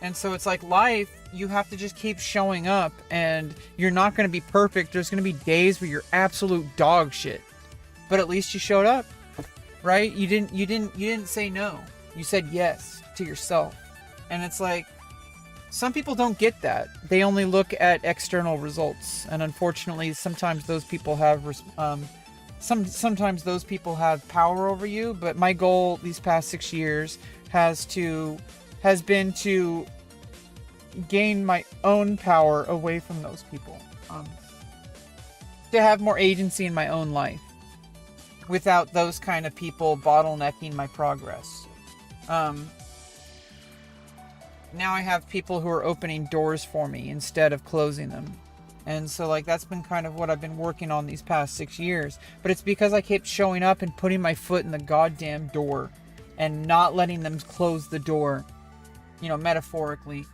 And so it's like life, you have to just keep showing up, and you're not going to be perfect. There's going to be days where you're absolute dog shit, but at least you showed up, right? You didn't say no. You said yes to yourself. And it's like, some people don't get that. They only look at external results, and unfortunately, sometimes those people have sometimes those people have power over you. But my goal these past 6 years has been to gain my own power away from those people, to have more agency in my own life without those kind of people bottlenecking my progress. Now I have people who are opening doors for me instead of closing them. And so like that's been kind of what I've been working on these past 6 years. But it's because I kept showing up and putting my foot in the goddamn door and not letting them close the door, metaphorically.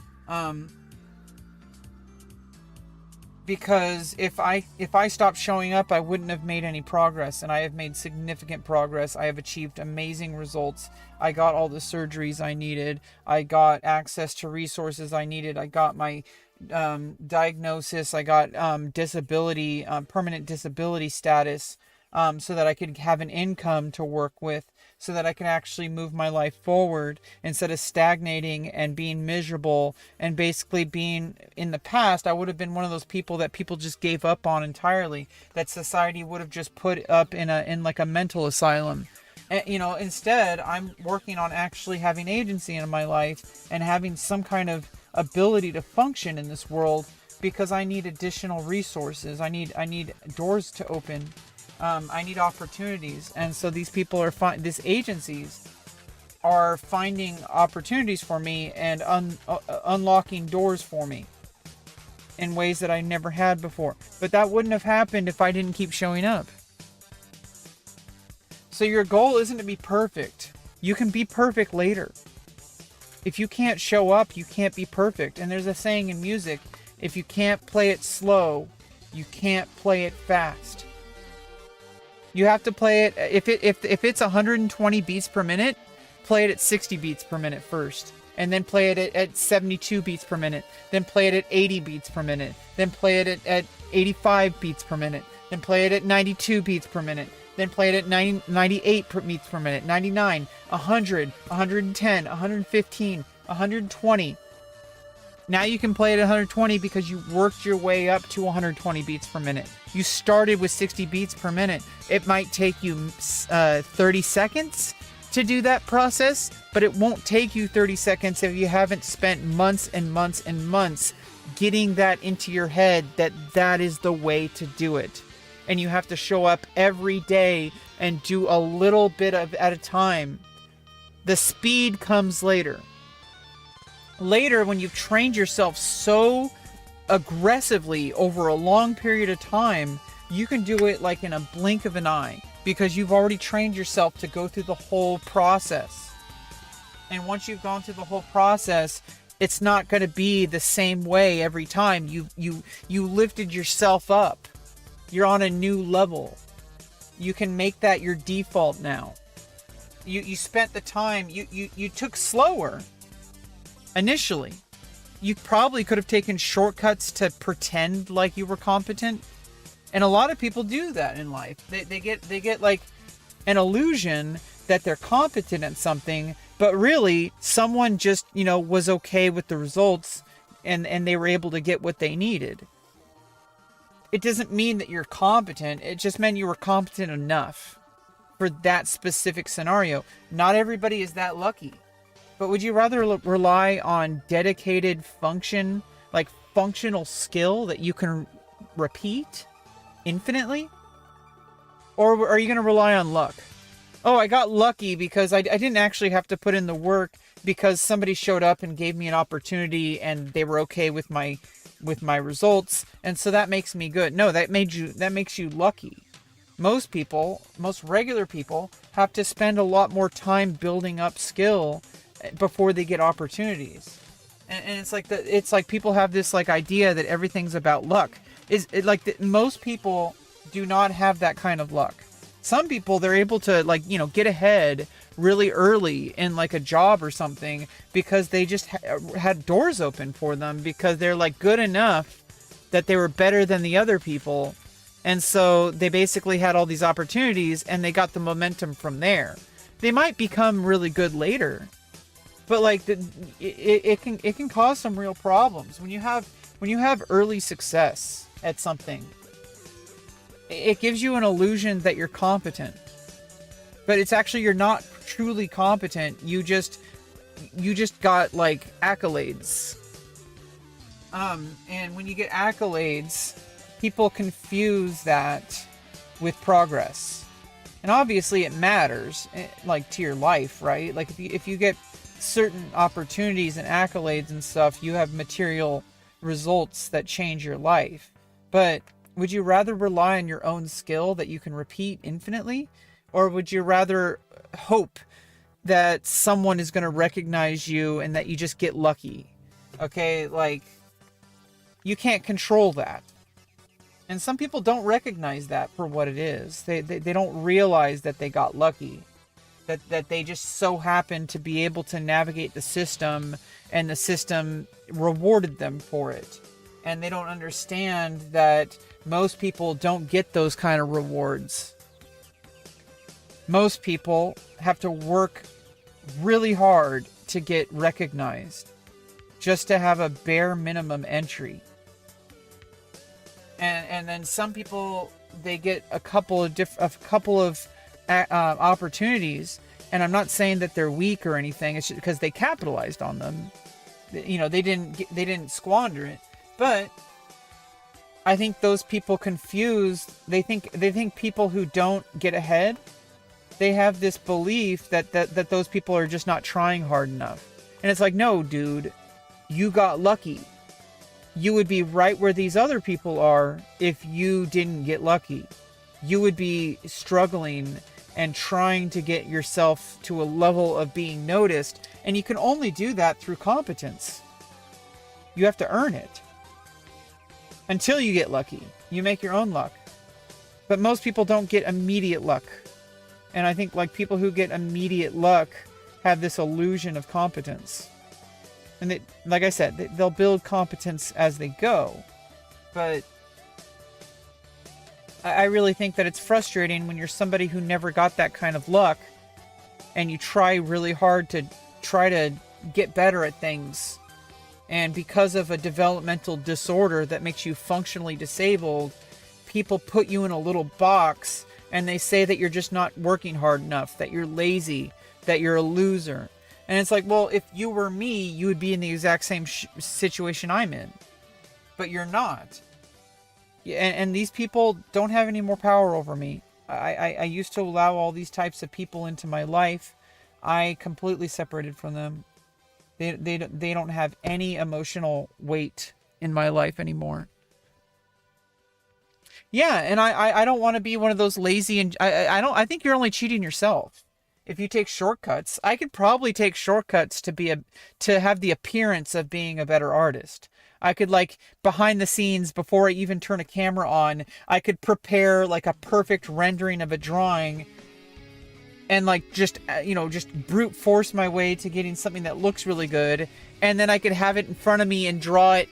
Because if I stopped showing up, I wouldn't have made any progress, and I have made significant progress. I have achieved amazing results. I got all the surgeries I needed. I got access to resources I needed. I got my diagnosis. I got disability, permanent disability status, so that I could have an income to work with, so that I can actually move my life forward instead of stagnating and being miserable and basically being, in the past, I would have been one of those people that people just gave up on entirely, that society would have just put up in like a mental asylum. And, instead, I'm working on actually having agency in my life and having some kind of ability to function in this world, because I need additional resources. I need doors to open. I need opportunities. And so these people these agencies are finding opportunities for me and unlocking doors for me in ways that I never had before. But that wouldn't have happened if I didn't keep showing up. So your goal isn't to be perfect. You can be perfect later. If you can't show up, you can't be perfect. And there's a saying in music, if you can't play it slow, you can't play it fast. You have to play it, if it's 120 beats per minute, play it at 60 beats per minute first. and then play it at 72 beats per minute, then play it at 80 beats per minute, then play it at 85 beats per minute, then play it at 92 beats per minute, then play it at 98 beats per minute, 99, 100, 110, 115, 120. Now you can play it at 120 because you worked your way up to 120 beats per minute. You started with 60 beats per minute. It might take you 30 seconds to do that process, but it won't take you 30 seconds if you haven't spent months and months and months getting that into your head that that is the way to do it. And you have to show up every day and do a little bit of at a time. The speed comes later. Later, when you've trained yourself so aggressively over a long period of time, you can do it like in a blink of an eye because you've already trained yourself to go through the whole process. And once you've gone through the whole process, it's not going to be the same way every time. You lifted yourself up. You're on a new level. You can make that your default now. You spent the time, you took slower. Initially, you probably could have taken shortcuts to pretend like you were competent. And a lot of people do that in life. They get like an illusion that they're competent at something, but really someone just, was okay with the results and they were able to get what they needed. It doesn't mean that you're competent. It just meant you were competent enough for that specific scenario. Not everybody is that lucky. But would you rather rely on dedicated function, like functional skill that you can repeat infinitely? Or are you going to rely on luck? Oh, I got lucky because I didn't actually have to put in the work because somebody showed up and gave me an opportunity and they were okay with my results, and so that makes me good. No, that makes you lucky. Most regular people have to spend a lot more time building up skill before they get opportunities. And it's like people have this like idea that everything's about luck. Most people do not have that kind of luck. Some people, they're able to get ahead really early in like a job or something because they just had doors open for them because they're like good enough that they were better than the other people. And so they basically had all these opportunities and they got the momentum from there. They might become really good later, but it can cause some real problems when you have early success at something. It gives you an illusion that you're competent, but it's actually you're not truly competent. You just got like accolades. And when you get accolades, people confuse that with progress. And obviously it matters, like to your life, right? Like if you get certain opportunities and accolades and stuff, you have material results that change your life. But would you rather rely on your own skill that you can repeat infinitely? Or would you rather hope that someone is going to recognize you and that you just get lucky? Okay, like, you can't control that. And some people don't recognize that for what it is. They don't realize that they got lucky. That they just so happened to be able to navigate the system and the system rewarded them for it. And they don't understand that most people don't get those kind of rewards. Most people have to work really hard to get recognized just to have a bare minimum entry. And then some people, they get a couple of opportunities, and I'm not saying that they're weak or anything. It's just because they capitalized on them. They didn't squander it. But I think those people confused. They think people who don't get ahead, they have this belief that those people are just not trying hard enough. And it's like, no, dude, you got lucky. You would be right where these other people are if you didn't get lucky. You would be struggling and trying to get yourself to a level of being noticed. And you can only do that through competence. You have to earn it. Until you get lucky. You make your own luck. But most people don't get immediate luck. And I think like people who get immediate luck have this illusion of competence. And like I said, they'll build competence as they go. But I really think that it's frustrating when you're somebody who never got that kind of luck and you try really hard to try to get better at things. And because of a developmental disorder that makes you functionally disabled, people put you in a little box and they say that you're just not working hard enough, that you're lazy, that you're a loser. And it's like, well, if you were me, you would be in the exact same situation I'm in. But you're not. And these people don't have any more power over me. I used to allow all these types of people into my life. I completely separated from them. They don't have any emotional weight in my life anymore. Yeah, and I don't want to be one of those lazy, and I think you're only cheating yourself. If you take shortcuts, I could probably take shortcuts to have the appearance of being a better artist. I could, like, behind the scenes, before I even turn a camera on, I could prepare like a perfect rendering of a drawing and like just brute force my way to getting something that looks really good, and then I could have it in front of me and draw it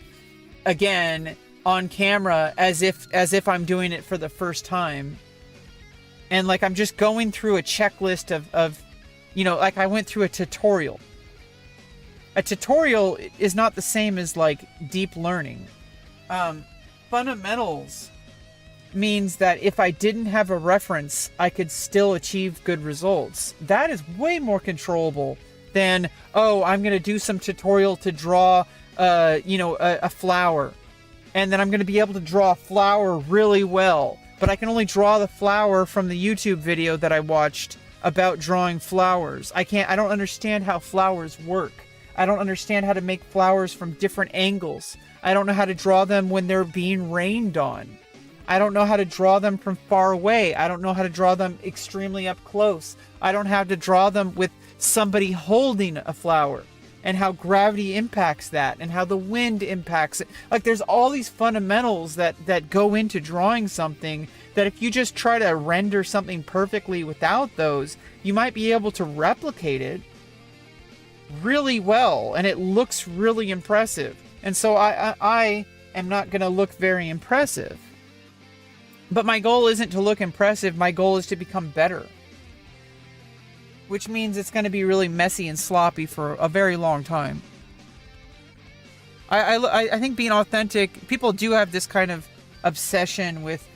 again on camera as if I'm doing it for the first time. And like I'm just going through a checklist of like I went through a tutorial. A tutorial is not the same as like deep learning. Fundamentals means that if I didn't have a reference, I could still achieve good results. That is way more controllable than, oh, I'm going to do some tutorial to draw, a flower. And then I'm going to be able to draw a flower really well. But I can only draw the flower from the YouTube video that I watched about drawing flowers. I don't understand how flowers work. I don't understand how to make flowers from different angles. I don't know how to draw them when they're being rained on. I don't know how to draw them from far away. I don't know how to draw them extremely up close. I don't have to draw them with somebody holding a flower, and how gravity impacts that, and how the wind impacts it. Like, there's all these fundamentals that go into drawing something that if you just try to render something perfectly without those, you might be able to replicate it really well, and it looks really impressive. And so I am not going to look very impressive. But my goal isn't to look impressive. My goal is to become better. Which means it's going to be really messy and sloppy for a very long time. I think being authentic, people do have this kind of obsession with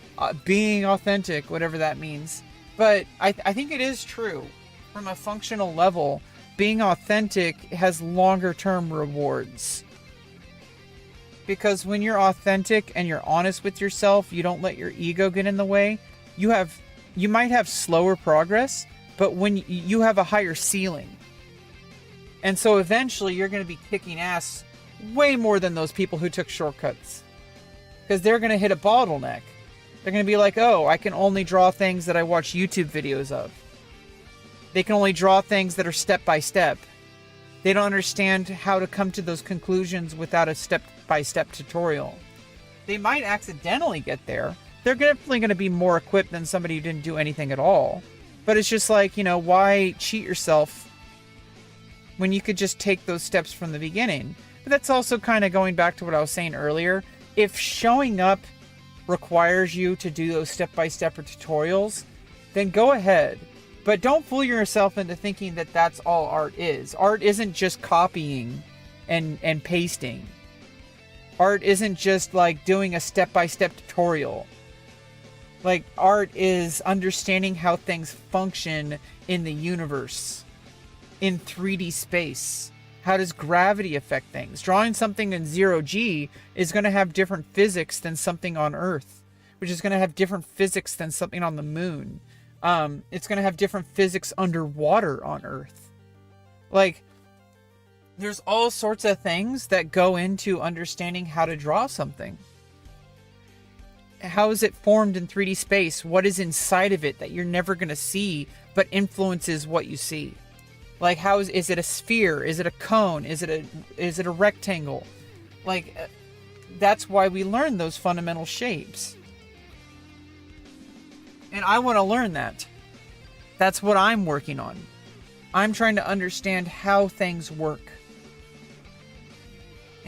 being authentic, whatever that means. But I think it is true. From a functional level, being authentic has longer term rewards. Because when you're authentic and you're honest with yourself, you don't let your ego get in the way, you might have slower progress, but when you have a higher ceiling. And so eventually you're going to be kicking ass way more than those people who took shortcuts. Because they're going to hit a bottleneck. They're going to be like, oh, I can only draw things that I watch YouTube videos of. They can only draw things that are step by step. They don't understand how to come to those conclusions without a step-by-step tutorial. They might accidentally get there. They're definitely going to be more equipped than somebody who didn't do anything at all. But it's just like, why cheat yourself when you could just take those steps from the beginning? But that's also kind of going back to what I was saying earlier. If showing up requires you to do those step-by-step or tutorials, then go ahead. But don't fool yourself into thinking that that's all art is. Art isn't just copying and pasting. Art isn't just like doing a step-by-step tutorial. Like, art is understanding how things function in the universe, in 3D space. How does gravity affect things? Drawing something in 0G is going to have different physics than something on Earth, which is going to have different physics than something on the moon. It's going to have different physics underwater on Earth. Like, there's all sorts of things that go into understanding how to draw something. How is it formed in 3D space? What is inside of it that you're never going to see but influences what you see? Like, is it a sphere? Is it a cone? Is it a rectangle? Like, that's why we learn those fundamental shapes. And I want to learn that. That's what I'm working on. I'm trying to understand how things work.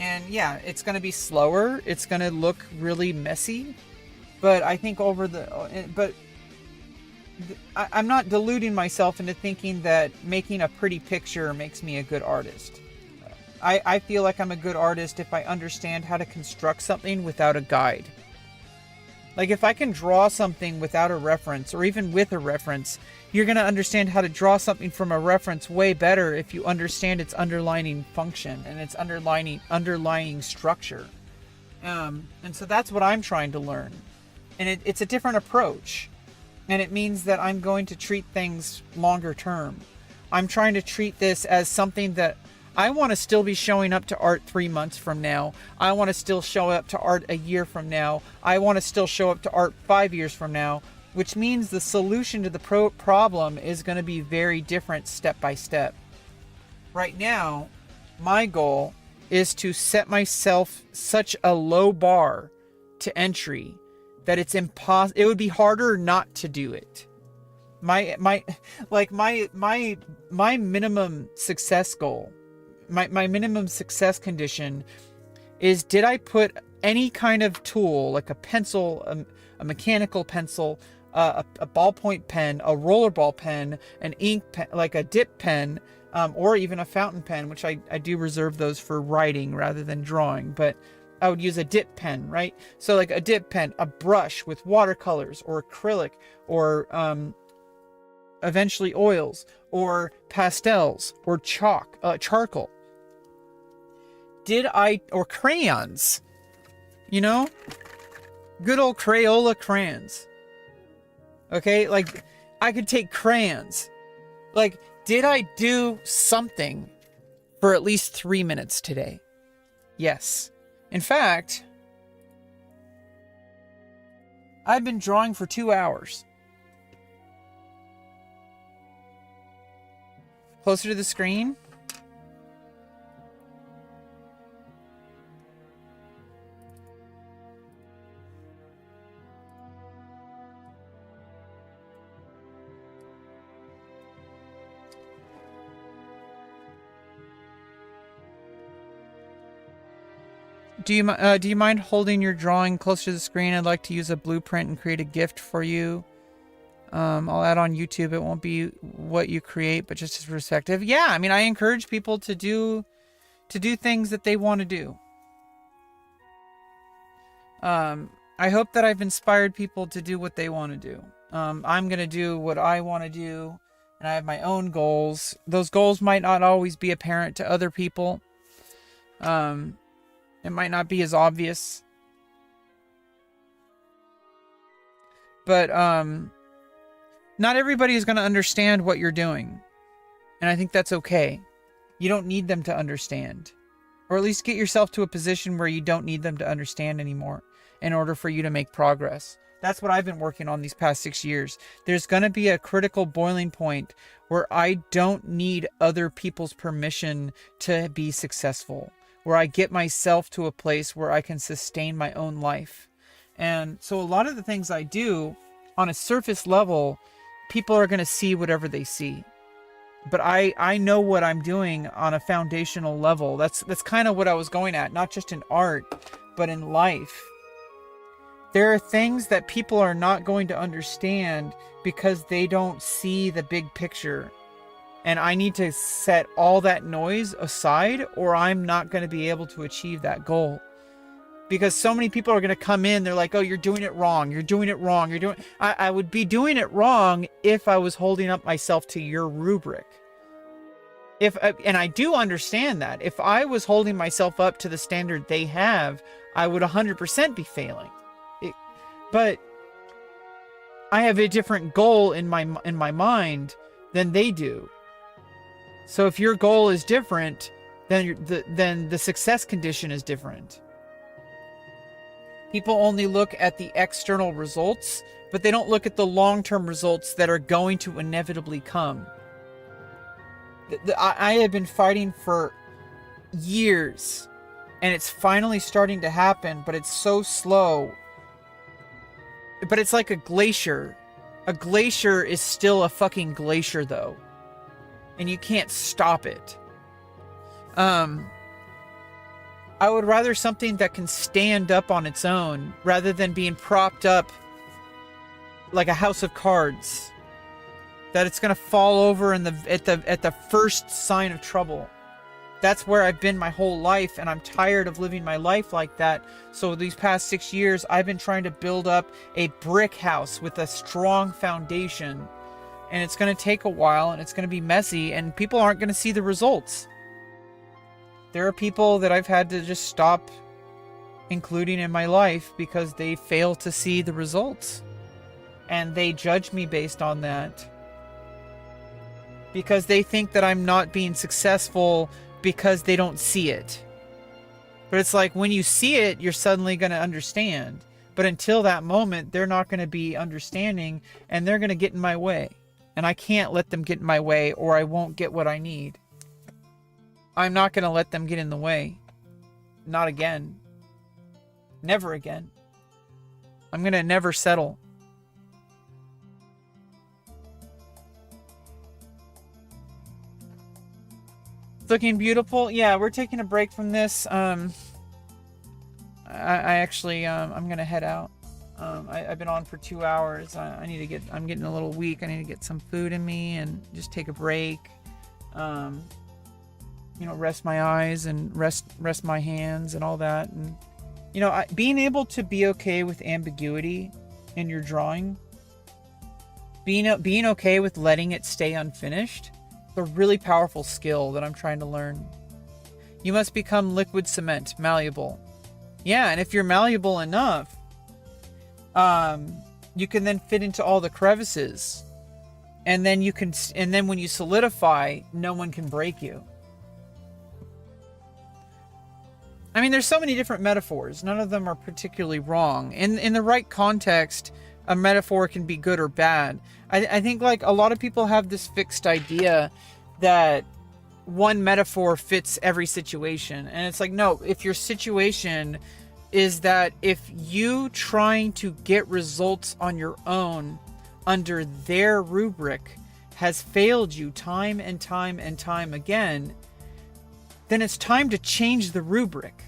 And yeah, it's going to be slower. It's going to look really messy. But I think I'm not deluding myself into thinking that making a pretty picture makes me a good artist. I feel like I'm a good artist if I understand how to construct something without a guide. Like if I can draw something without a reference, or even with a reference, you're going to understand how to draw something from a reference way better if you understand its underlying function and its underlying structure. And so that's what I'm trying to learn. And it's a different approach. And it means that I'm going to treat things longer term. I'm trying to treat this as something that I want to still be showing up to art 3 months from now. I want to still show up to art a year from now. I want to still show up to art 5 years from now, which means the solution to the problem is going to be very different step by step. Right now, my goal is to set myself such a low bar to entry that it's impossible. It would be harder not to do it. My minimum success goal, my minimum success condition is, did I put any kind of tool, like a pencil, a mechanical pencil, a ballpoint pen, a rollerball pen, an ink pen, like a dip pen, or even a fountain pen, which I do reserve those for writing rather than drawing, but I would use a dip pen, right? So like a dip pen, a brush with watercolors or acrylic or eventually oils or pastels or charcoal. Or crayons, good old Crayola crayons. Okay, like I could take crayons. Like, did I do something for at least 3 minutes today? Yes. In fact, I've been drawing for 2 hours. Closer to the screen. Do you mind holding your drawing closer to the screen? I'd like to use a blueprint and create a gift for you. I'll add on YouTube. It won't be what you create, but just as perspective. Yeah, I mean, I encourage people to do things that they want to do. I hope that I've inspired people to do what they want to do. I'm going to do what I want to do, and I have my own goals. Those goals might not always be apparent to other people. It might not be as obvious. But not everybody is going to understand what you're doing. And I think that's okay. You don't need them to understand. Or at least get yourself to a position where you don't need them to understand anymore in order for you to make progress. That's what I've been working on these past 6 years. There's going to be a critical boiling point where I don't need other people's permission to be successful, where I get myself to a place where I can sustain my own life. And so a lot of the things I do on a surface level, people are going to see whatever they see. But I know what I'm doing on a foundational level. That's kind of what I was going at, not just in art, but in life. There are things that people are not going to understand because they don't see the big picture. And I need to set all that noise aside, or I'm not going to be able to achieve that goal. Because so many people are going to come in, they're like, oh, you're doing it wrong. You're doing it wrong. I would be doing it wrong if I was holding up myself to your rubric. And I do understand that. If I was holding myself up to the standard they have, I would 100% be failing. But I have a different goal in my mind than they do. So if your goal is different, then the success condition is different. People only look at the external results, but they don't look at the long-term results that are going to inevitably come. I have been fighting for years, and it's finally starting to happen, but it's so slow. But it's like a glacier. A glacier is still a fucking glacier, though. And you can't stop it. I would rather something that can stand up on its own rather than being propped up like a house of cards. That it's gonna fall over at the first sign of trouble. That's where I've been my whole life, and I'm tired of living my life like that. So these past 6 years, I've been trying to build up a brick house with a strong foundation. And it's gonna take a while, and it's gonna be messy, and people aren't gonna see the results. There are people that I've had to just stop including in my life because they fail to see the results. And they judge me based on that. Because they think that I'm not being successful because they don't see it. But it's like when you see it, you're suddenly going to understand. But until that moment, they're not going to be understanding, and they're going to get in my way. And I can't let them get in my way, or I won't get what I need. I'm not going to let them get in the way. Not again. Never again. I'm going to never settle. Looking beautiful. Yeah, we're taking a break from this. I actually, I'm gonna head out. I've been on for 2 hours. I'm getting a little weak. I need to get some food in me and just take a break. Rest my eyes and rest my hands and all that. And being able to be okay with ambiguity in your drawing, being okay with letting it stay unfinished. It's a really powerful skill that I'm trying to learn. You must become liquid cement, malleable. Yeah, and if you're malleable enough, you can then fit into all the crevices. And then when you solidify, no one can break you. I mean, there's so many different metaphors. None of them are particularly wrong. In the right context, a metaphor can be good or bad. I think like a lot of people have this fixed idea that one metaphor fits every situation. And it's like, no, if your situation is that if you trying to get results on your own under their rubric has failed you time and time and time again, then it's time to change the rubric.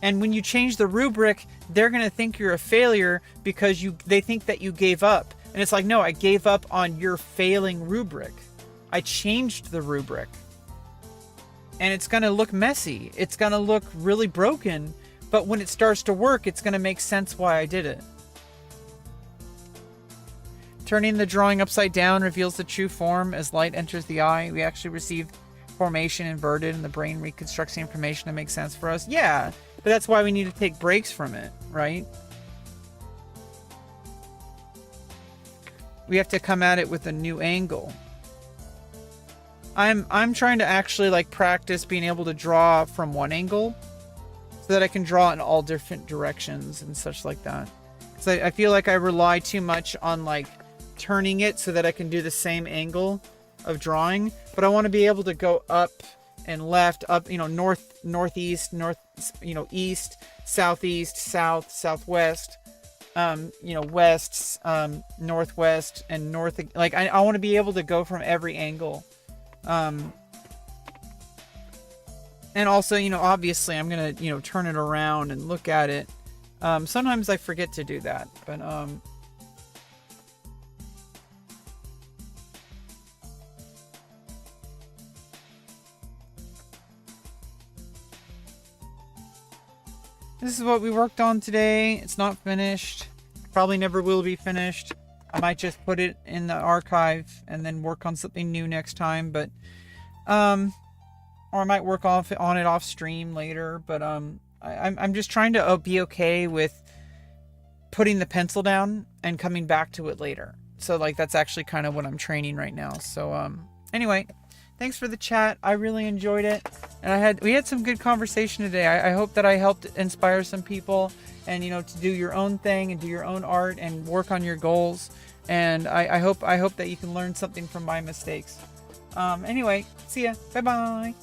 And when you change the rubric, they're going to think you're a failure because they think that you gave up. And it's like, no, I gave up on your failing rubric. I changed the rubric. And it's going to look messy. It's going to look really broken. But when it starts to work, it's going to make sense why I did it. Turning the drawing upside down reveals the true form as light enters the eye. We actually receive formation inverted and the brain reconstructs the information to make sense for us. Yeah, but that's why we need to take breaks from it, right? We have to come at it with a new angle. I'm trying to actually like practice being able to draw from one angle so that I can draw in all different directions and such like that. So I feel like I rely too much on like turning it so that I can do the same angle of drawing, but I want to be able to go up and left, up, north, northeast, north, east, southeast, south, southwest, west, northwest, and north. Like I want to be able to go from every angle. And also, obviously I'm going to, turn it around and look at it. Sometimes I forget to do that, but, this is what we worked on today. It's not finished. Probably never will be finished. I might just put it in the archive and then work on something new next time, but or I might work on it off stream later, but I'm just trying to be okay with putting the pencil down and coming back to it later. So like that's actually kind of what I'm training right now. So anyway, thanks for the chat. I really enjoyed it. And we had some good conversation today. I hope that I helped inspire some people and, to do your own thing and do your own art and work on your goals. And I hope that you can learn something from my mistakes. Anyway, see ya. Bye-bye.